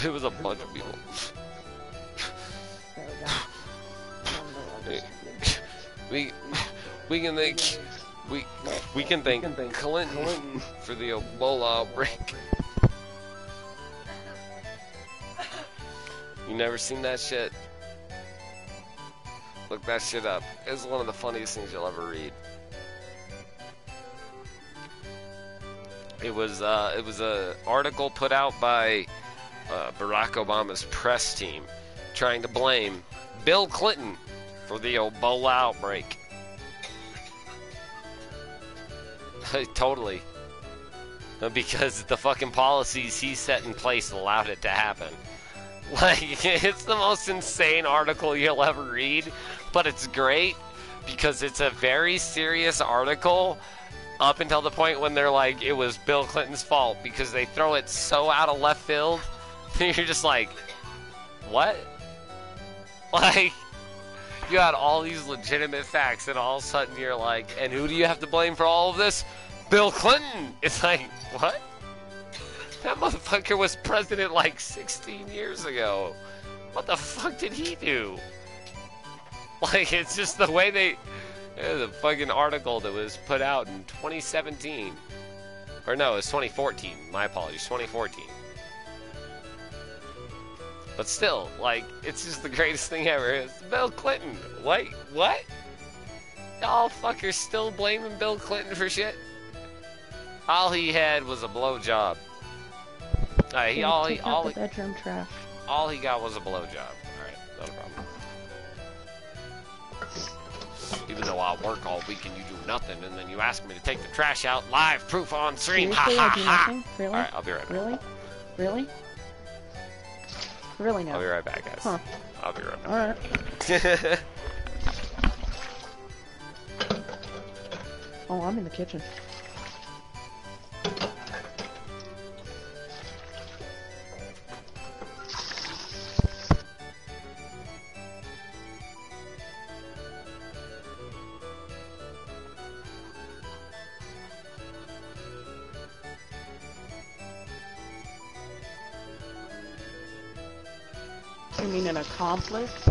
It was a bunch of people. There we go. We can thank we can thank Clinton for the Ebola outbreak. You never seen that shit? Look that shit up. It's one of the funniest things you'll ever read. It was a article put out by Barack Obama's press team trying to blame Bill Clinton for the Ebola outbreak. Totally. Because the fucking policies he set in place allowed it to happen. Like, it's the most insane article you'll ever read, but it's great because it's a very serious article up until the point when they're like, it was Bill Clinton's fault, because they throw it so out of left field. You're just like, what? Like, you had all these legitimate facts, and all of a sudden you're like, and who do you have to blame for all of this? Bill Clinton! It's like, what? That motherfucker was president like 16 years ago. What the fuck did he do? Like, it's just the way they... the fucking article that was put out in 2017. Or no, it's 2014. My apologies, 2014. But still, like, it's just the greatest thing ever. It's Bill Clinton. Wait, what? Y'all fuckers still blaming Bill Clinton for shit? All he had was a blowjob. All he bedroom trash. all he got was a blowjob. Alright, not a problem. Even though I'll work all week and you do nothing, and then you ask me to take the trash out, live proof on stream. Seriously, Ha I ha do ha! nothing? Really? Alright, I'll be right back. Really? Really? Really now? I'll be right back, guys. Huh. I'll be right back. Alright. Oh, I'm in the kitchen. You mean an accomplice?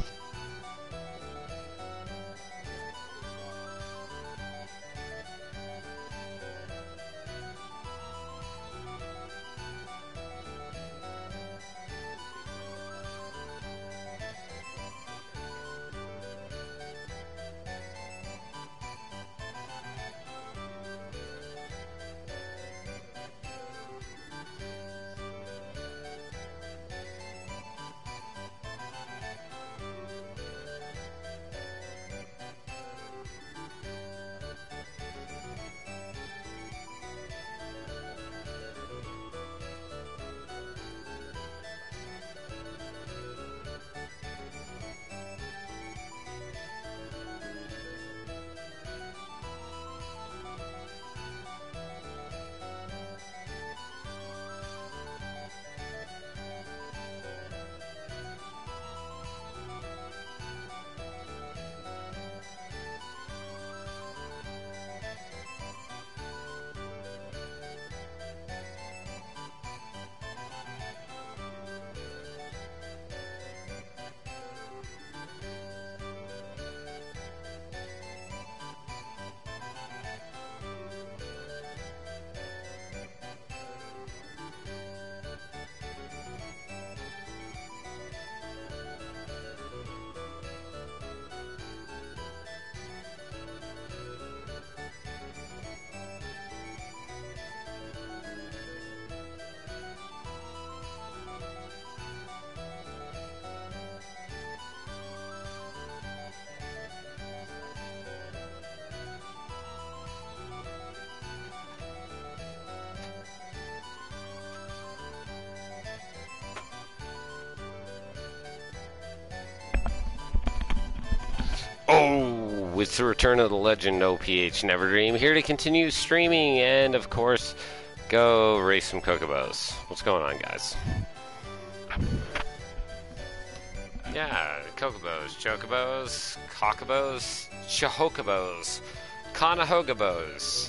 It's the return of the legend OPH Never Dream, here to continue streaming and, of course, go race some Chocobos. What's going on, guys? Yeah, Chocobos, Chocobos, Cockabos, Chahokabos, Kanahogabos,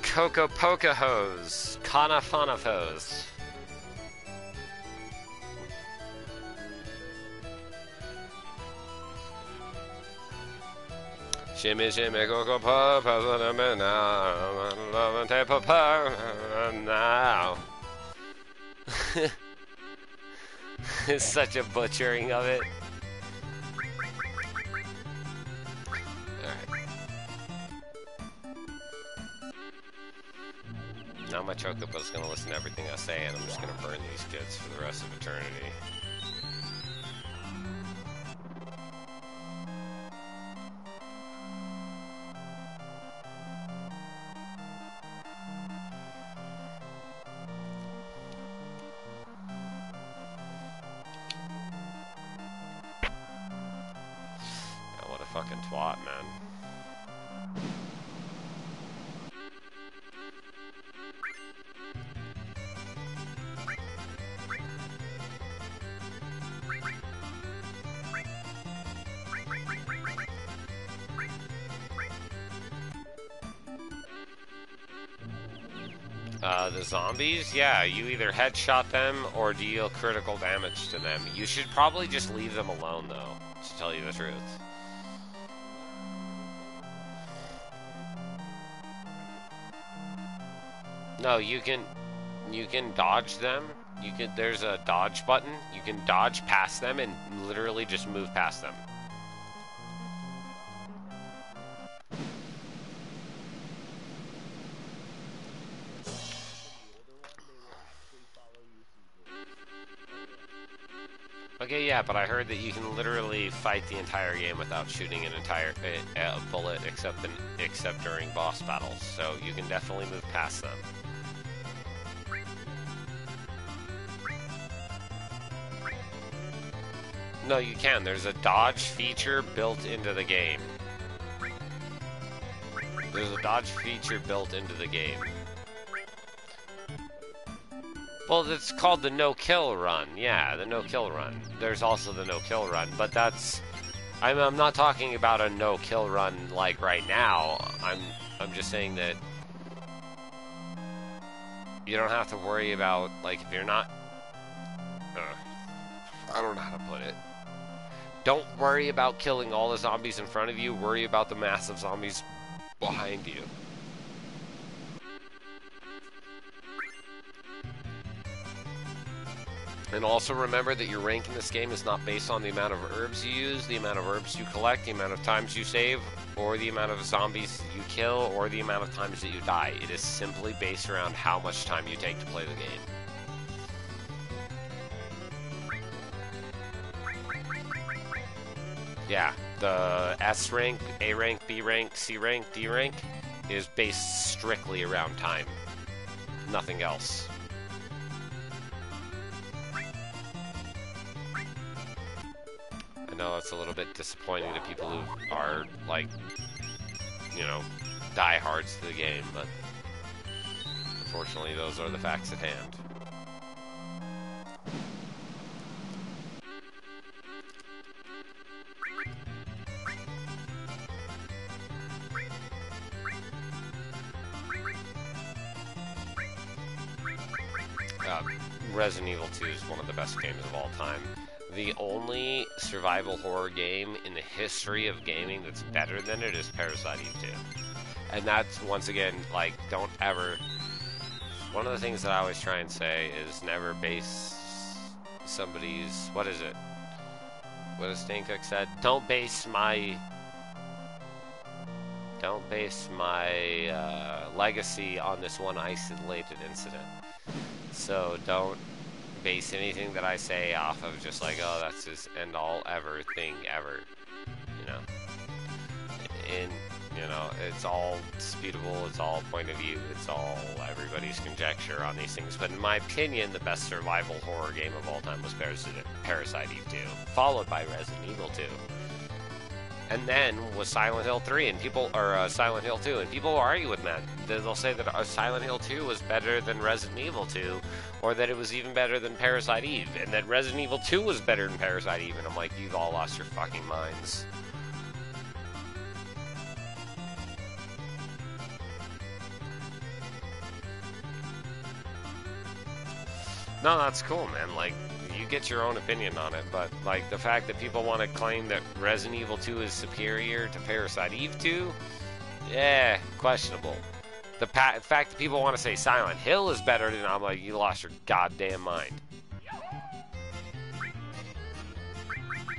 Cocopocahos, Kanafanafos. Shimmy, shimmy, cocoa pop, now. Love and tape apart now. It's such a butchering of it. Alright. Now my Chocobo's gonna listen to everything I say, and I'm just gonna burn these kids for the rest of eternity. Fucking twat, man. The zombies? Yeah, you either headshot them or deal critical damage to them. You should probably just leave them alone, though, to tell you the truth. No, you can dodge them. There's a dodge button. You can dodge past them and literally just move past them. Okay, yeah, but I heard that you can literally fight the entire game without shooting an entire bullet except during boss battles. So you can definitely move past them. No, you can. There's a dodge feature built into the game. There's a dodge feature built into the game. Well, it's called the no-kill run. Yeah, the no-kill run. There's also the no-kill run, but that's... I'm not talking about a no-kill run like right now. I'm just saying that you don't have to worry about, like, if you're not... I don't know how to put it. Don't worry about killing all the zombies in front of you. Worry about the massive zombies behind you. And also remember that your rank in this game is not based on the amount of herbs you use, the amount of herbs you collect, the amount of times you save, or the amount of zombies you kill, or the amount of times that you die. It is simply based around how much time you take to play the game. Yeah, the S rank, A rank, B rank, C rank, D rank is based strictly around time. Nothing else. I know it's a little bit disappointing to people who are, like, you know, diehards to the game, but unfortunately those are the facts at hand. Resident Evil 2 is one of the best games of all time. The only survival horror game in the history of gaming that's better than it is Parasite Eve 2. And that's, once again, like, don't ever... One of the things that I always try and say is never base somebody's... What is it? What has Stankook said? Don't base my legacy on this one isolated incident. So don't base anything that I say off of just like, oh, that's this end all ever thing ever, you know. And, you know, it's all disputable, it's all point of view, it's all everybody's conjecture on these things. But in my opinion, the best survival horror game of all time was Parasite Eve 2, followed by Resident Evil 2. and then was Silent Hill 3 and people, or Silent Hill 2, and people will argue with that. They'll say that Silent Hill 2 was better than Resident Evil 2, or that it was even better than Parasite Eve, and that Resident Evil 2 was better than Parasite Eve, and I'm like, you've all lost your fucking minds. No, that's cool, man. Like, you get your own opinion on it, but, like, the fact that people want to claim that Resident Evil 2 is superior to Parasite Eve 2, yeah, questionable. The fact that people want to say Silent Hill is better than, I'm like, you lost your goddamn mind.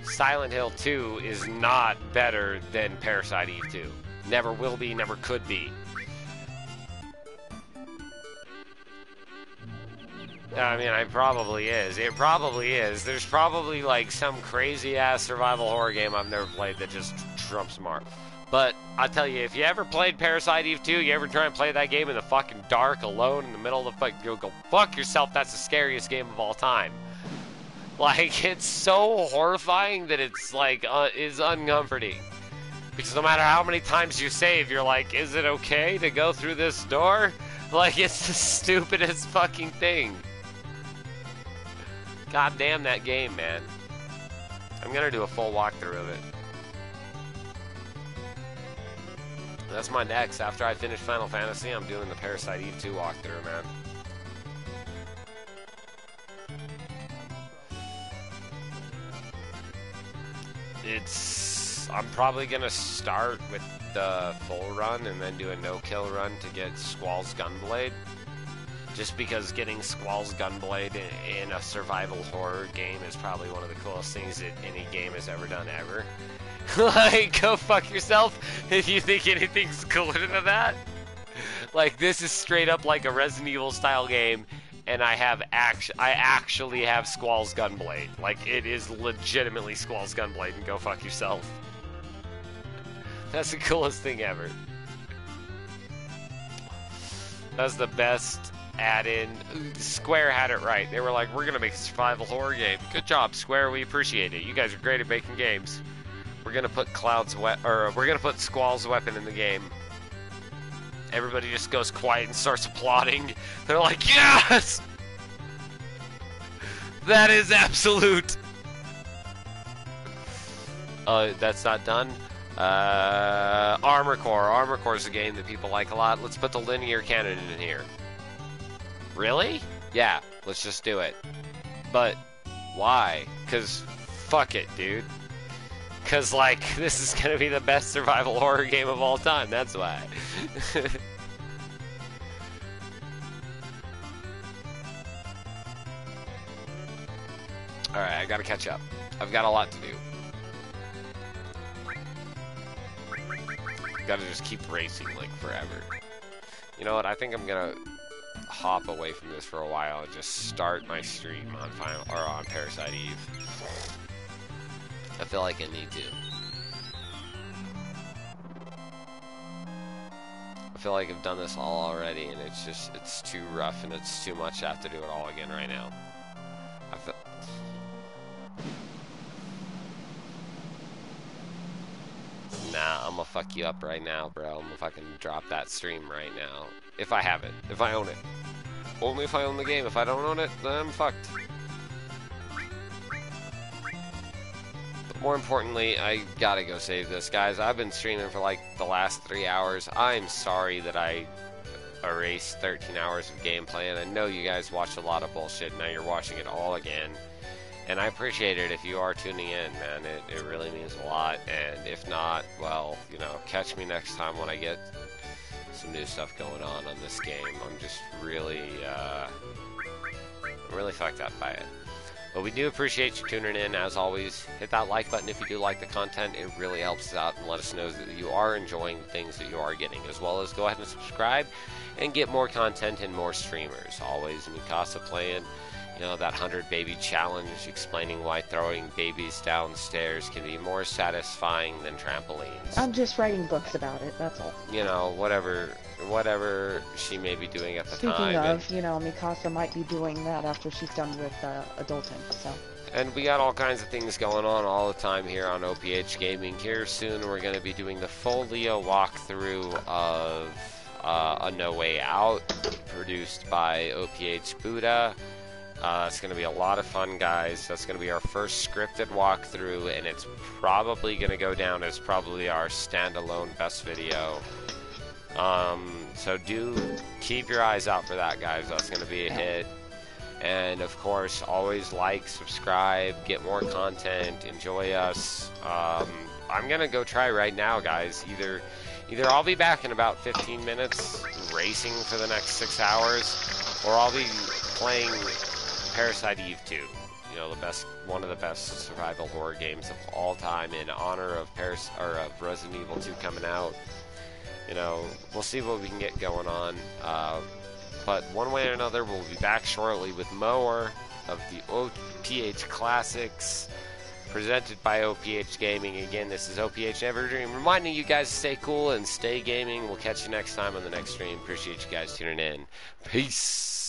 Silent Hill 2 is not better than Parasite Eve 2. Never will be, never could be. I mean, it probably is. It probably is. There's probably, like, some crazy-ass survival horror game I've never played that just trumps Mark. But, I tell you, if you ever played Parasite Eve 2, you ever try and play that game in the fucking dark, alone, in the middle of the fucking... You'll go, fuck yourself, that's the scariest game of all time. Like, it's so horrifying that it's, like, is uncomforting. Because no matter how many times you save, you're like, is it okay to go through this door? Like, it's the stupidest fucking thing. God damn that game, man. I'm gonna do a full walkthrough of it. That's my next. After I finish Final Fantasy, I'm doing the Parasite Eve 2 walkthrough, man. I'm probably gonna start with the full run and then do a no-kill run to get Squall's Gunblade. Just because getting Squall's Gunblade in a survival horror game is probably one of the coolest things that any game has ever done ever. Like, go fuck yourself if you think anything's cooler than that. Like, this is straight up like a Resident Evil style game, and I actually have Squall's Gunblade. Like, it is legitimately Squall's Gunblade, and go fuck yourself. That's the coolest thing ever. That's the best add-in. Square had it right. They were like, we're gonna make a survival horror game. Good job, Square. We appreciate it. You guys are great at making games. We're gonna put we're gonna put Squall's weapon in the game. Everybody just goes quiet and starts applauding. They're like, yes! That is absolute. That's not done. Armor Core. Armor Core is a game that people like a lot. Let's put the linear cannon in here. Really? Yeah, let's just do it. But why? Because fuck it, dude. Because, like, this is going to be the best survival horror game of all time. That's why. Alright, I got to catch up. I've got a lot to do. Got to just keep racing, like, forever. You know what? I think I'm going to hop away from this for a while and just start my stream on on Parasite Eve. I feel like I need to. I feel like I've done this all already, and it's too rough, and it's too much to have to do it all again right now. Nah, I'm gonna fuck you up right now, bro. I'm gonna fucking drop that stream right now. If I have it. If I own it. Only if I own the game. If I don't own it, then I'm fucked. But more importantly, I gotta go save this, guys. I've been streaming for like the last 3 hours. I'm sorry that I erased 13 hours of gameplay, and I know you guys watched a lot of bullshit. Now you're watching it all again. And I appreciate it if you are tuning in, man. It really means a lot. And if not, well, you know, catch me next time when I get some new stuff going on this game. I'm just really fucked up by it. But we do appreciate you tuning in. As always, hit that like button if you do like the content. It really helps us out and let us know that you are enjoying the things that you are getting. As well as go ahead and subscribe and get more content and more streamers. Always Mikasa playing, you know, that 100 baby challenge, explaining why throwing babies downstairs can be more satisfying than trampolines. I'm just writing books about it, that's all. You know, whatever she may be doing at the time. Speaking of, you know, Mikasa might be doing that after she's done with adulting, so. And we got all kinds of things going on all the time here on OPH Gaming. Here soon we're going to be doing the full Leo walkthrough of A No Way Out, produced by OPH Buddha. It's going to be a lot of fun, guys. That's going to be our first scripted walkthrough, and it's probably going to go down as probably our standalone best video. So do keep your eyes out for that, guys. That's going to be a hit. And of course, always like, subscribe, get more content, enjoy us. I'm gonna go try right now, guys. Either I'll be back in about 15 minutes racing for the next 6 hours, or I'll be playing Parasite Eve 2. You know, one of the best survival horror games of all time, in honor of Resident Evil 2 coming out. You know, we'll see what we can get going on. But one way or another, we'll be back shortly with more of the OPHcLAsics, presented by OPH Gaming. Again, this is OPH Everdream, reminding you guys to stay cool and stay gaming. We'll catch you next time on the next stream. Appreciate you guys tuning in. Peace!